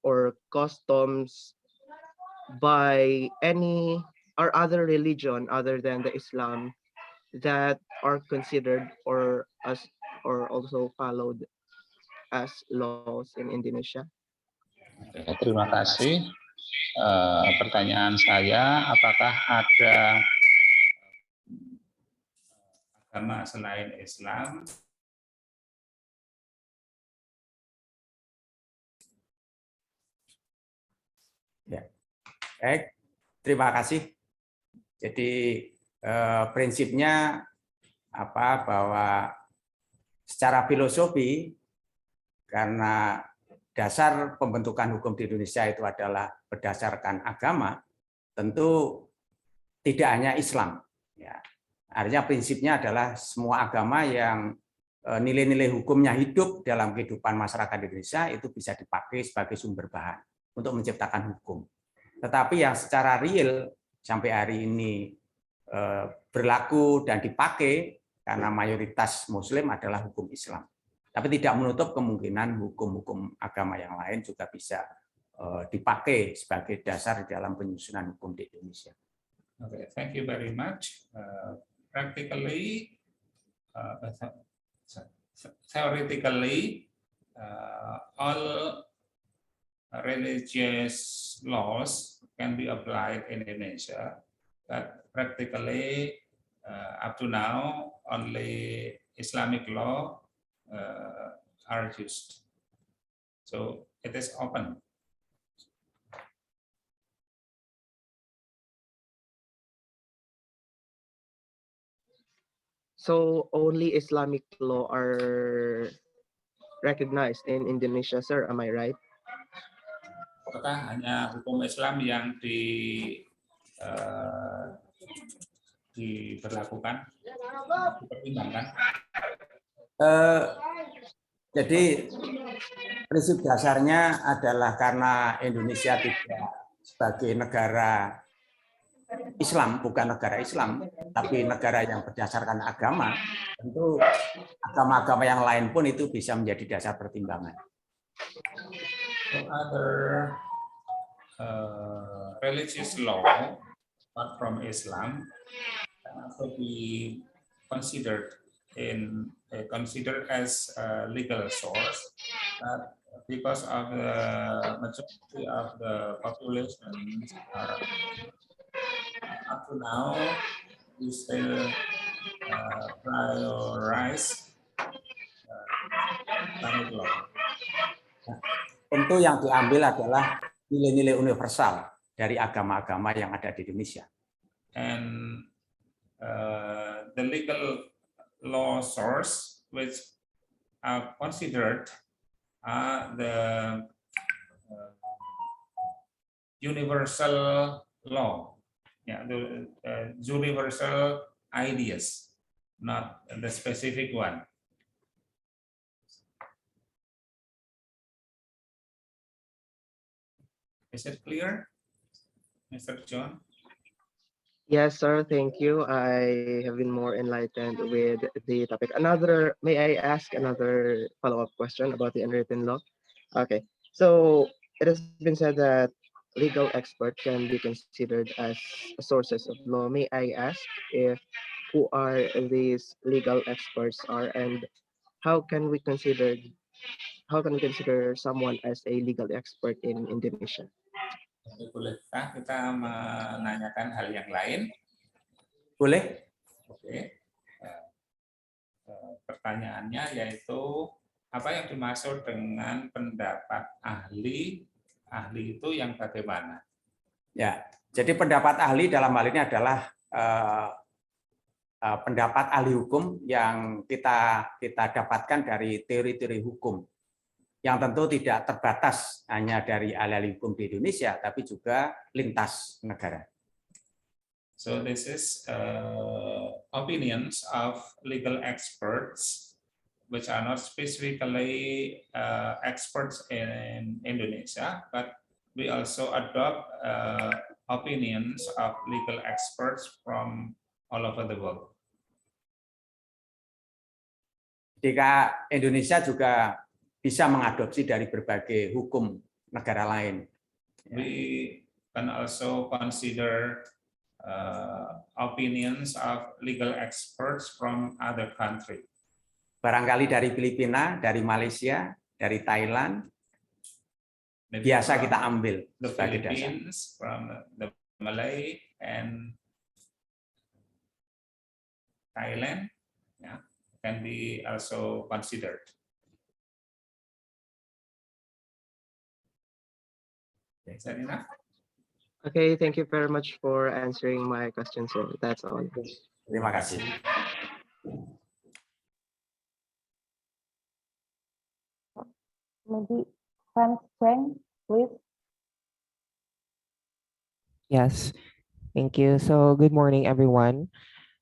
or customs by any or other religion other than the Islam that are considered or also followed as laws in Indonesia? Terima kasih. Pertanyaan saya, apakah ada agama selain Islam Ya. Baik, terima kasih. Jadi prinsipnya bahwa secara filosofi karena dasar pembentukan hukum di Indonesia itu adalah berdasarkan agama, tentu tidak hanya Islam. Ya. Artinya prinsipnya adalah semua agama yang nilai-nilai hukumnya hidup dalam kehidupan masyarakat Indonesia itu bisa dipakai sebagai sumber bahan untuk menciptakan hukum. Tetapi yang secara real sampai hari ini berlaku dan dipakai karena mayoritas Muslim adalah hukum Islam. Tapi tidak menutup kemungkinan hukum-hukum agama yang lain juga bisa dipakai sebagai dasar dalam penyusunan hukum di Indonesia. Okay, thank you very much. Practically, theoretically, all religious laws can be applied in Indonesia, but practically up to now only Islamic law are used. So it is open. So only Islamic law are recognized in Indonesia, sir. Am I right? Apakah hanya hukum Islam yang diberlakukan, dipertimbangkan? Jadi prinsip dasarnya adalah karena Indonesia tidak sebagai negara Islam, bukan negara Islam, tapi negara yang berdasarkan agama, tentu agama-agama yang lain pun itu bisa menjadi dasar pertimbangan. So other religious law, apart from Islam, can also be considered as a legal source, but because of the majority of the population are up to now, we still prioritize Islamic law. Tentu yang diambil adalah nilai-nilai universal dari agama-agama yang ada di Indonesia. And the legal law source which are considered are the universal law, the universal ideas, not the specific one. Is it clear, Mr. John? Yes, sir. Thank you. I have been more enlightened with the topic. May I ask another follow-up question about the unwritten law? Okay. So it has been said that legal expert can be considered as sources of law. May I ask if who are these legal experts are, and how can we consider someone as a legal expert in Indonesia? Bolehkah kita menanyakan hal yang lain? Boleh? Oke. Pertanyaannya yaitu apa yang dimaksud dengan pendapat ahli? Ahli itu yang bagaimana? Ya, jadi pendapat ahli dalam hal ini adalah pendapat ahli hukum yang kita dapatkan dari teori-teori hukum, yang tentu tidak terbatas hanya dari ahli hukum di Indonesia, tapi juga lintas negara. So this is opinions of legal experts, which are not specifically experts in Indonesia, but we also adopt opinions of legal experts from all over the world. Jika Indonesia juga bisa mengadopsi dari berbagai hukum negara lain. We can also consider opinions of legal experts from other countries. Barangkali dari Filipina, dari Malaysia, dari Thailand, Maybe biasa from kita ambil the sebagai dasar. Philippines, from the Malay and Thailand, yeah, can be also considered. Is that enough? Okay, thank you very much for answering my question, sir. That's all. Terima kasih. Maybe Frank Cheng, please. Yes, thank you. So good morning, everyone.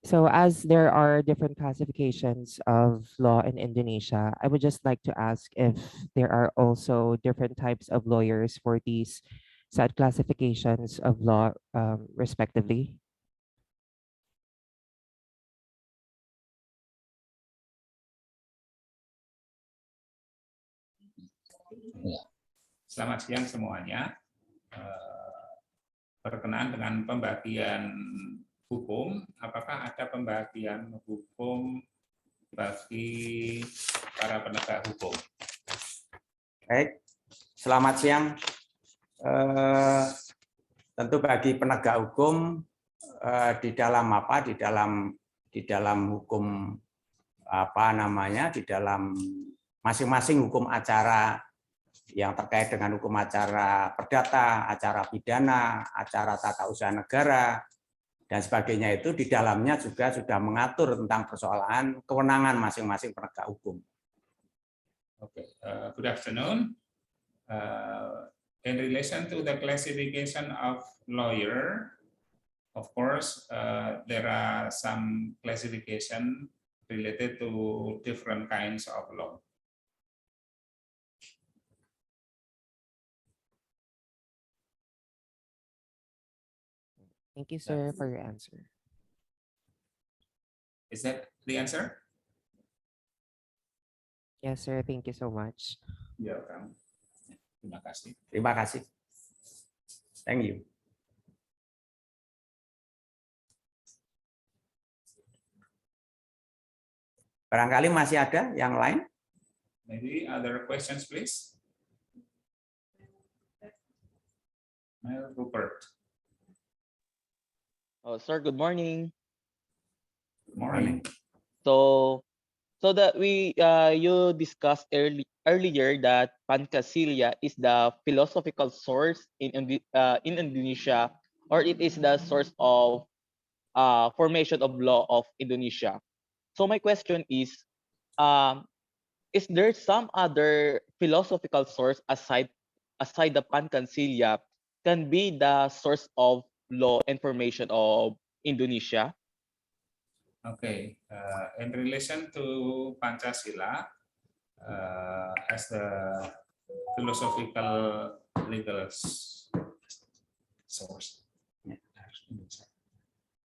So as there are different classifications of law in Indonesia, I would just like to ask if there are also different types of lawyers for these said classifications of law, respectively. Selamat siang semuanya. berkenaan dengan pembagian hukum, apakah ada pembagian hukum bagi para penegak hukum? Baik, selamat siang. Tentu bagi penegak hukum di dalam apa? Di dalam hukum apa namanya? Di dalam masing-masing hukum acara yang terkait dengan hukum acara perdata, acara pidana, acara tata usaha negara, dan sebagainya itu di dalamnya juga sudah mengatur tentang persoalan kewenangan masing-masing penegak hukum. Okay, good afternoon. In relation to the classification of lawyer, of course, there are some classification related to different kinds of law. Thank you, sir, for your answer. Is that the answer? Yes, sir. Thank you so much. You're welcome. Terima kasih. Terima kasih. Thank you. Barangkali masih ada yang lain? Maybe other questions, please. Mel Rupert. Oh, sir, good morning. Good morning. So that you discussed earlier that Pancasila is the philosophical source in Indonesia, or it is the source of formation of law of Indonesia. So my question is there some other philosophical source aside the Pancasila can be the source of law and formation of Indonesia? Okay, in relation to Pancasila as the philosophical legal source.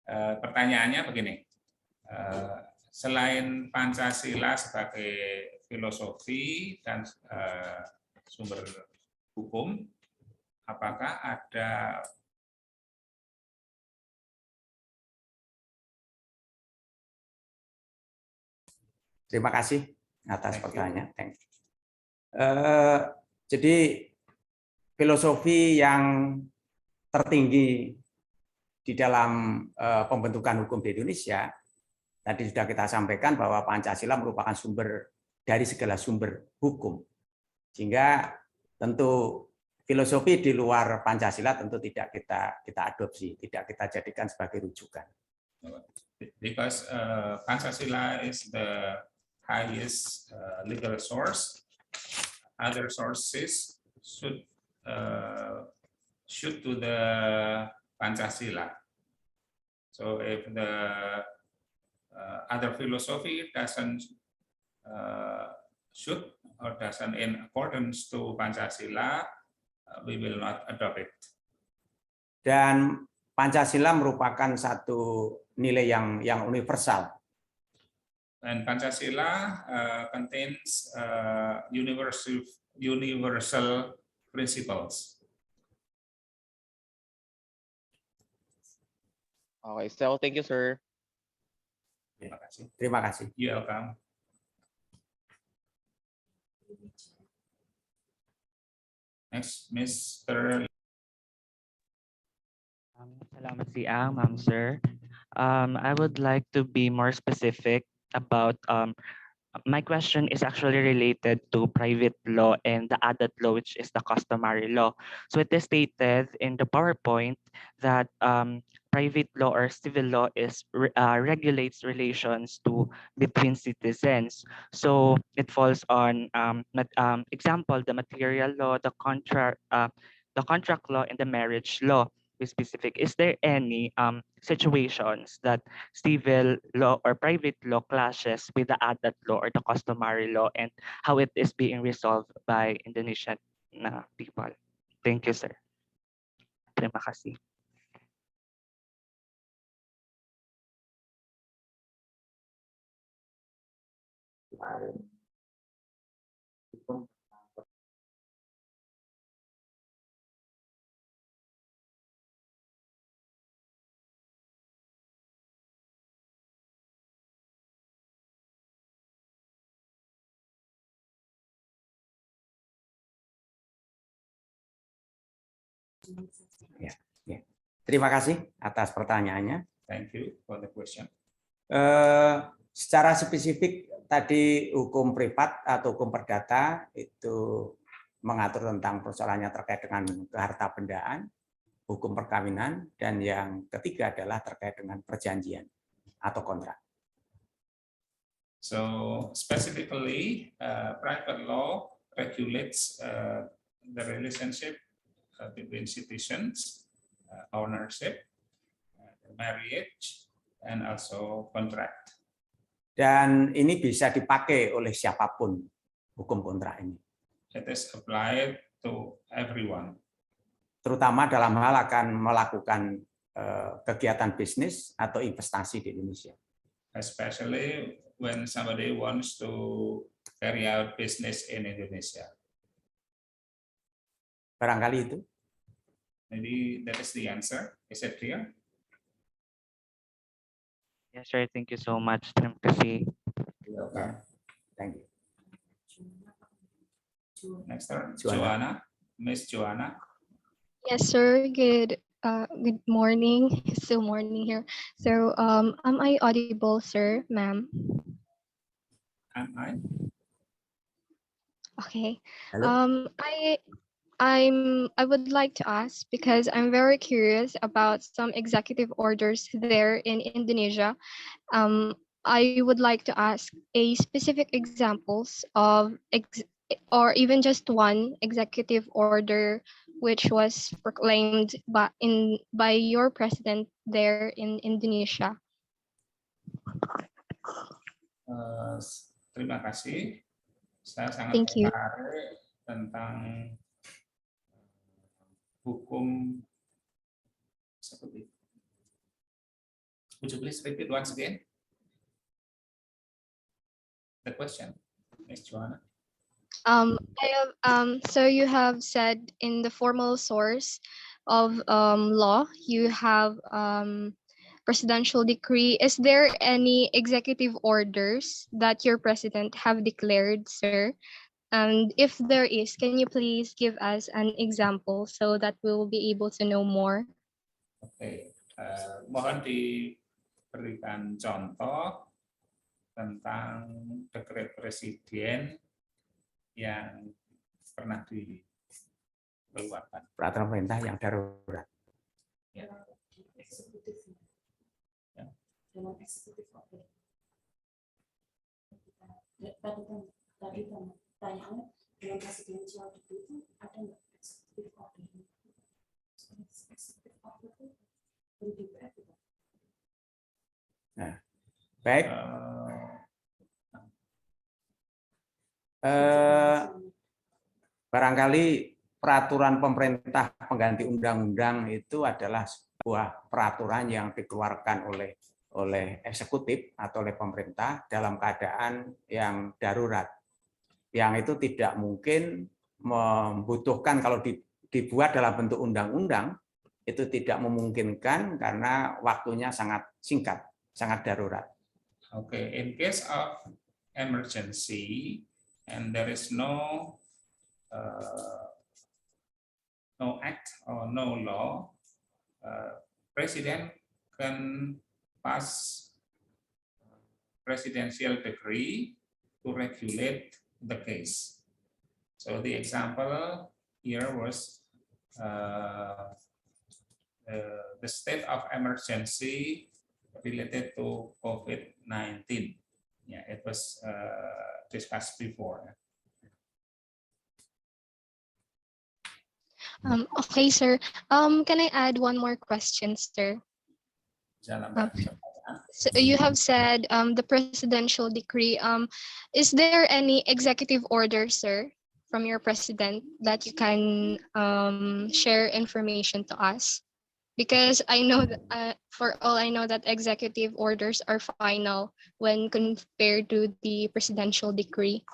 Pertanyaannya begini, selain Pancasila sebagai filosofi dan sumber hukum, apakah ada Terima kasih atas pertanyaan. Jadi filosofi yang tertinggi di dalam pembentukan hukum di Indonesia, tadi sudah kita sampaikan bahwa Pancasila merupakan sumber dari segala sumber hukum. Sehingga tentu filosofi di luar Pancasila tentu tidak kita adopsi, tidak kita jadikan sebagai rujukan. Because Pancasila is the highest legal source, other sources should to the Pancasila. So if the other philosophy doesn't should or doesn't in accordance to Pancasila, we will not adopt it. Dan Pancasila merupakan satu nilai yang universal. And Pancasila contains universal principles. Okay, so thank you, sir. Terima kasih. Terima kasih. You're welcome. Next, Mr. Salamat siang, ma'am, sir. I would like to be more specific about my question is actually related to private law and the added law, which is the customary law. So it is stated in the PowerPoint that private law or civil law regulates relations between citizens. So it falls on example, the material law, the contract law, and the marriage law. Be specific. Is there any situations that civil law or private law clashes with the adat law or the customary law, and how it is being resolved by Indonesian people? Thank you, sir. Terima kasih. Ya, ya. Terima kasih atas pertanyaannya. Thank you for the question. Secara spesifik tadi hukum privat atau hukum perdata itu mengatur tentang persoalannya terkait dengan kehartabendaan, hukum perkawinan, dan yang ketiga adalah terkait dengan perjanjian atau kontrak. So specifically, private law regulates the relationship between citizens, ownership, marriage, and also contract. Dan ini bisa dipakai oleh siapapun hukum kontrak ini. It is applied to everyone. Terutama dalam hal akan melakukan kegiatan bisnis atau investasi di Indonesia. Especially when somebody wants to carry out business in Indonesia. Barangkali itu. Maybe that is the answer. Is it clear? Yes, sir. Thank you so much. Terima kasih. Okay. Thank you. Next turn, Joanna. Joanna. Miss Joanna. Yes, sir. Good morning. Still morning here. So, am I audible, sir, ma'am? Am I? Okay. Hello? I would like to ask because I'm very curious about some executive orders there in Indonesia. I would like to ask a specific examples of or even just one executive order which was proclaimed by your president there in Indonesia. Terima kasih. Saya sangat Thank you. tertarik tentang hukum seperti itu. Would you please repeat once again the question, Ms. Joanna? So you have said in the formal source of law, you have presidential decree. Is there any executive orders that your president have declared, sir? And if there is, can you please give us an example so that we will be able to know more? Oke, mohon diberikan contoh tentang dekret presiden yang pernah dikeluarkan. Peraturan pemerintah yang darurat. Ya. Ya. Dengan presidensial itu ada nggak executive order? Executive order itu dari DPR juga. Nah, baik. Barangkali peraturan pemerintah pengganti undang-undang itu adalah sebuah peraturan yang dikeluarkan oleh eksekutif atau oleh pemerintah dalam keadaan yang darurat. Yang itu tidak mungkin membutuhkan kalau dibuat dalam bentuk undang-undang itu tidak memungkinkan karena waktunya sangat singkat, sangat darurat. Okay, in case of emergency and there is no act or no law, president can pass presidential decree to regulate the case. So the example here was the state of emergency related to COVID-19. Yeah, it was discussed before. Okay, sir. Can I add one more question, sir? So you have said the presidential decree. Is there any executive order, sir, from your president that you can share information to us? Because I know that for all I know that executive orders are final when compared to the presidential decree.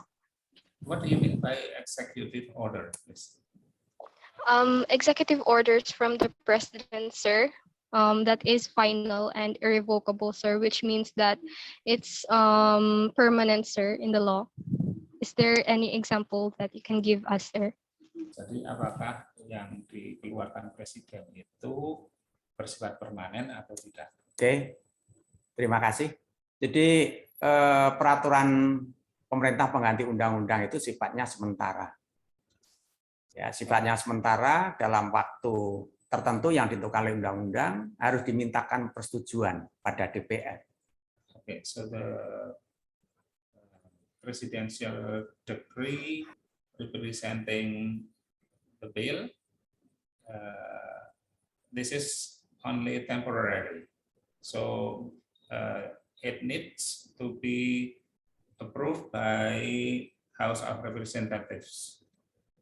What do you mean by executive order, please? Executive orders from the president, sir. That is final and irrevocable, sir, which means that it's permanent, sir, in the law. Is there any example that you can give us, sir? Jadi apakah yang dikeluarkan Presiden itu bersifat permanen atau tidak. Oke, terima kasih. Jadi peraturan pemerintah pengganti undang-undang itu sifatnya sementara. Ya, sifatnya sementara dalam waktu tertentu yang ditentukan oleh undang-undang harus dimintakan persetujuan pada DPR. Okay, so the presidential decree representing the bill, this is only temporary. So it needs to be approved by House of Representatives.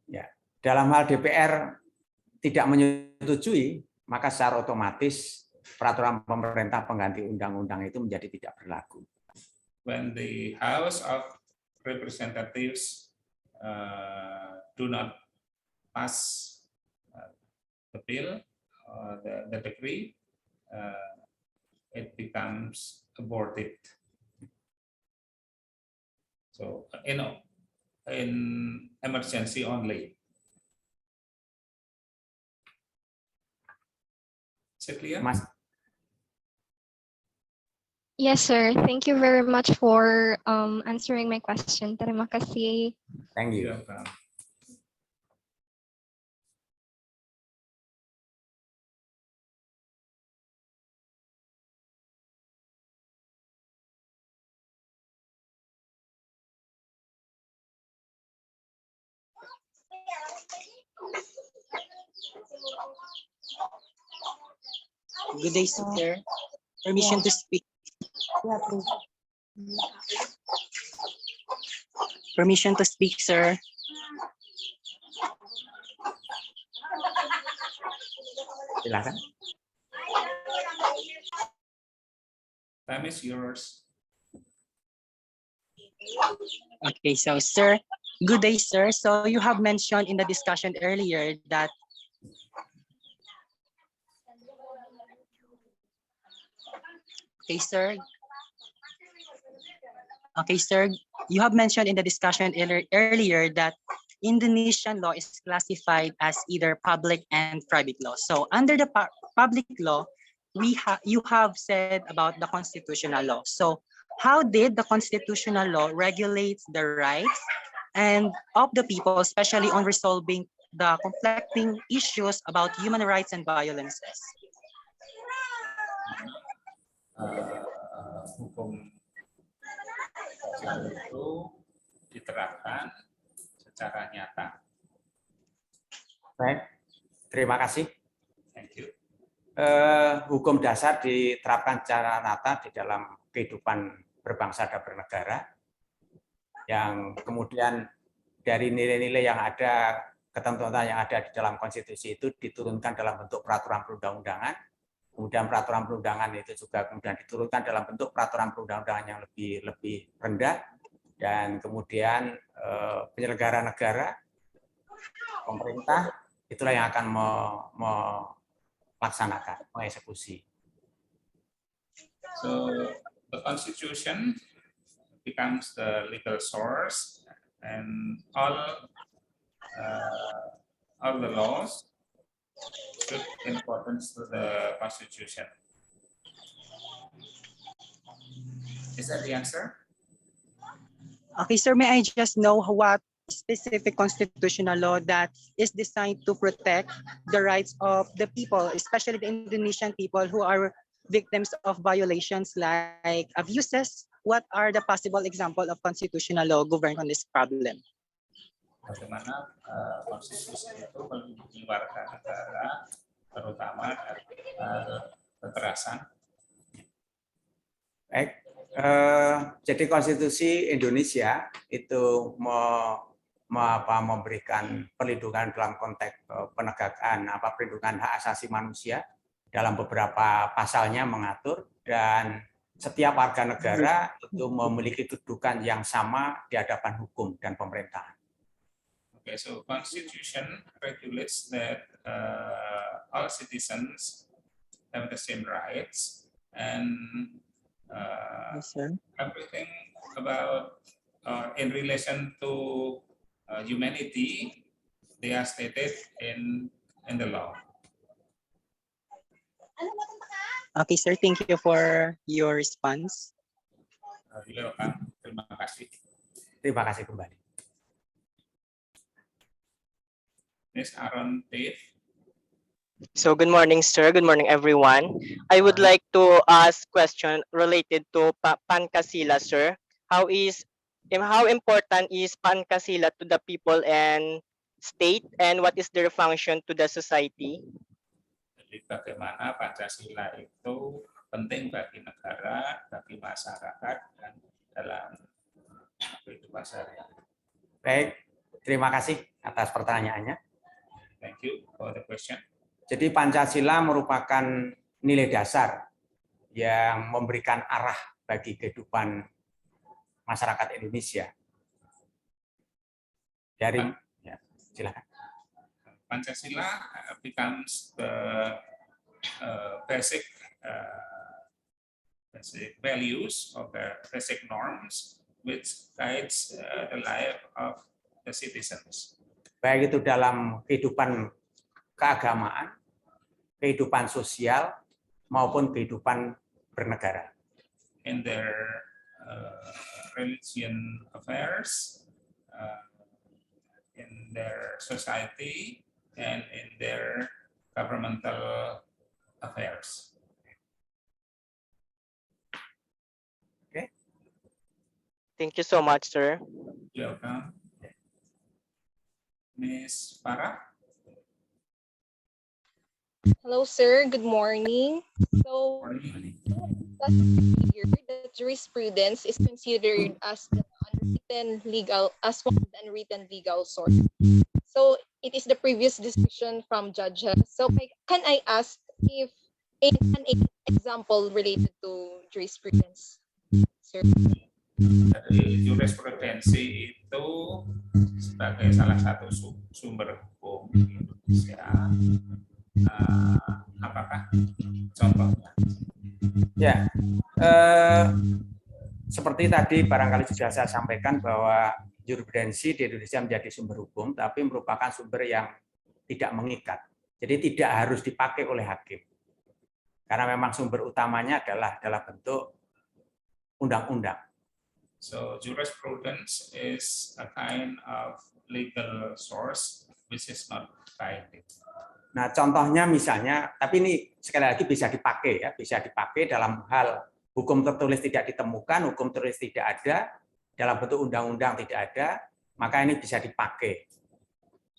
Ya, dalam hal DPR tidak menyetujui, maka secara otomatis peraturan pemerintah pengganti undang-undang itu menjadi tidak berlaku. When the House of Representatives do not pass the bill, the decree, it becomes aborted. So, in emergency only. Is it clear? Mas, Yes, sir. Thank you very much for answering my question. Terima kasih. thank you. Welcome. Good day, sir. Permission to speak. Yeah, please. Permission to speak, sir. Silakan. Time is yours. Okay, so sir, good day, sir. So you have mentioned in the discussion earlier that okay, sir. Okay, sir. You have mentioned in the discussion earlier that Indonesian law is classified as either public and private law. So under the public law, you have said about the constitutional law. So how did the constitutional law regulate the rights and of the people, especially on resolving the conflicting issues about human rights and violences? Hukum itu diterapkan secara nyata. Baik, terima kasih. Thank you. Hukum dasar diterapkan secara nyata di dalam kehidupan berbangsa dan bernegara, yang kemudian dari nilai-nilai yang ada, ketentuan yang ada di dalam konstitusi itu diturunkan dalam bentuk peraturan perundang-undangan. Kemudian peraturan perundangan itu juga kemudian diturunkan dalam bentuk peraturan perundang-undangan yang lebih rendah, dan kemudian penyelenggara negara, pemerintah, itulah yang akan melaksanakan, mengeksekusi. So the Constitution becomes the legal source, and all the laws should importance to the Constitution. Is that the answer? Okay, sir, may I just know what specific constitutional law that is designed to protect the rights of the people, especially the Indonesian people who are victims of violations like abuses? What are the possible examples of constitutional law governing on this problem? Bagaimana konstitusi itu melindungi warga negara, terutama dari kekerasan. Baik, jadi konstitusi Indonesia itu memberikan perlindungan dalam konteks penegakan perlindungan hak asasi manusia, dalam beberapa pasalnya mengatur, dan setiap warga negara itu memiliki kedudukan yang sama di hadapan hukum dan pemerintahan. Okay, so Constitution regulates that all citizens have the same rights, and Yes, sir. everything about in relation to humanity they are stated in the law. Okay, sir, thank you for your response. Terima kasih. Terima kasih kembali. Ms. Aaron Dave. So good morning, sir. Good morning, everyone. I would like to ask question related to Pancasila, sir. How important is Pancasila to the people and state, and what is their function to the society? Jadi bagaimana Pancasila itu penting bagi negara, bagi masyarakat, dan dalam kehidupan sehari-hari. Baik, terima kasih atas pertanyaannya. Thank you for the question. Jadi Pancasila merupakan nilai dasar yang memberikan arah bagi kehidupan masyarakat Indonesia. Dari, ya, silakan. Pancasila becomes the basic values or the basic norms which guides the life of the citizens. Baik itu dalam kehidupan keagamaan, kehidupan sosial, maupun kehidupan bernegara. In their religion affairs, in their society, and in their governmental affairs. Okay. Thank you so much, sir. You're welcome. Ms. Farah. Hello, sir. Good morning. So, last year, the jurisprudence is considered as the unwritten legal source. So, it is the previous decision from judges. So, can I ask if an example related to jurisprudence, sir? Dari jurisprudensi itu sebagai salah satu sumber hukum di Indonesia. Apakah contohnya? Ya, seperti tadi barangkali sudah saya sampaikan bahwa jurisprudensi di Indonesia menjadi sumber hukum, tapi merupakan sumber yang tidak mengikat. Jadi tidak harus dipakai oleh hakim. Karena memang sumber utamanya adalah dalam bentuk undang-undang. So jurisprudence is a kind of legal source which is not binding. Nah, contohnya misalnya, tapi ini sekali lagi bisa dipakai ya, bisa dipakai dalam hal hukum tertulis tidak ditemukan, hukum tertulis tidak ada, dalam bentuk undang-undang tidak ada, maka ini bisa dipakai.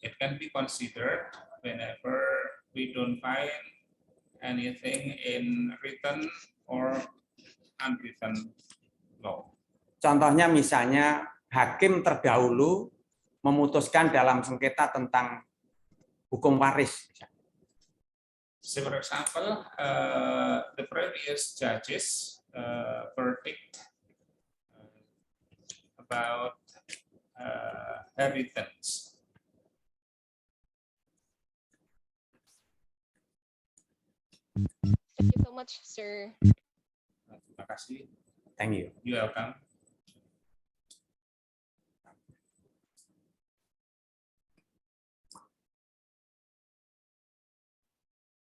It can be considered whenever we don't find anything in written or unwritten law. Contohnya misalnya hakim terdahulu memutuskan dalam sengketa tentang hukum waris. So, for example, the previous judges' verdict about inheritance. Thank you so much, sir. Terima kasih. Thank you. You're welcome.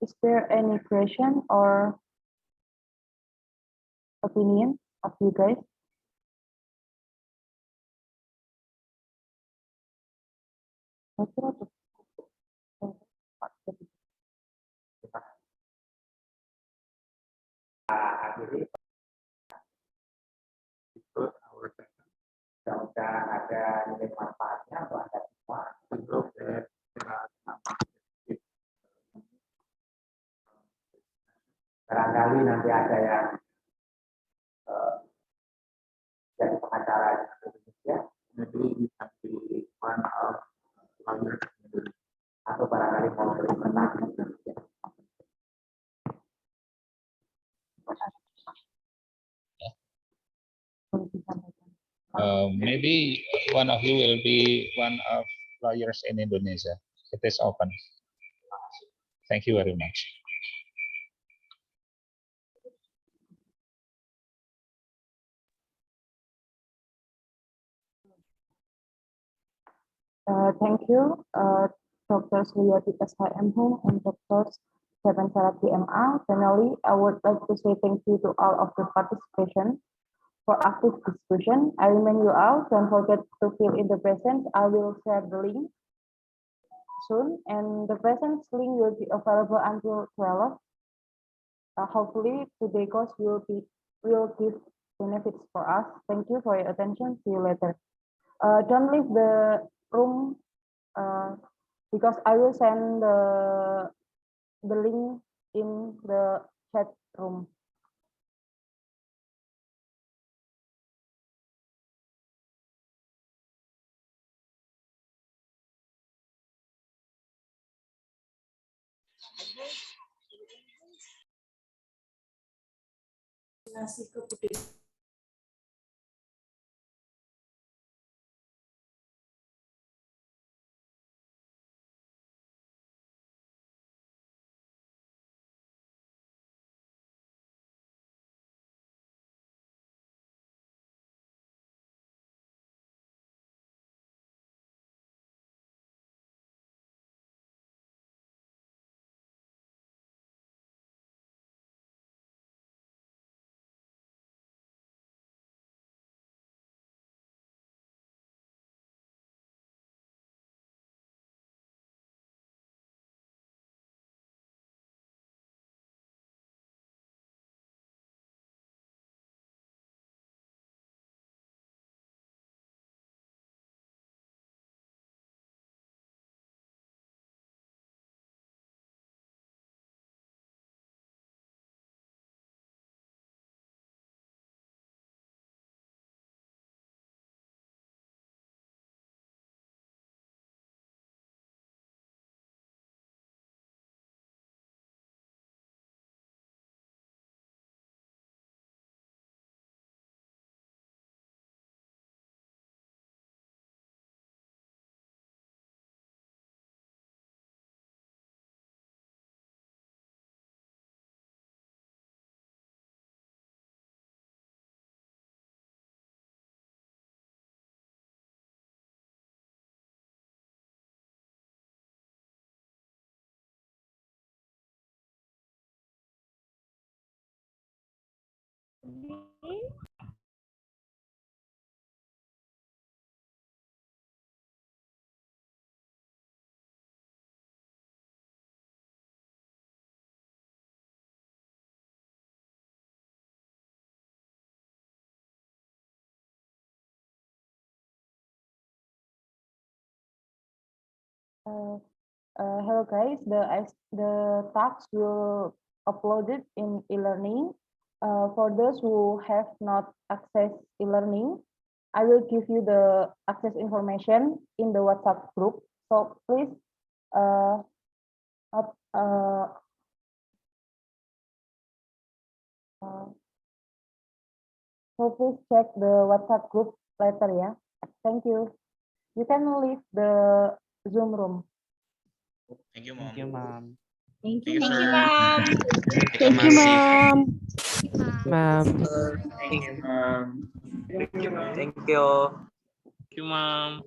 Is there any question or opinion of you guys? Mudah-mudahan ada nilai manfaatnya untuk Anda semua. Barangkali nanti ada yang jadi pengacara di Indonesia, atau barangkali mau berkenan di Indonesia. Maybe one of you will be one of lawyers in Indonesia. It is open. Thank you very much. Thank you. Dr. Suryati SHM and Dr. Seven Sarati MA. Finally, I would like to say thank you to all of the participation for active discussion. I remind you all, don't forget to fill in the present. I will share the link soon, and the present link will be available until 12. Hopefully, today's course will give benefits for us. Thank you for your attention. See you later. Don't leave the room because I will send the link in the chat room. Hello guys, the tasks will uploaded in e-learning. For those who have not access e-learning, I will give you the access information in the WhatsApp group. So please, please check the WhatsApp group later, yeah. Thank you. You can leave the Zoom room. Thank you, Mom. Thank you, Mom. Thank Thank you, you, sir. Ma'am. Thank you, Ma'am. Ma'am. Thank you. Thank you. Thank you. Thank you, ma'am.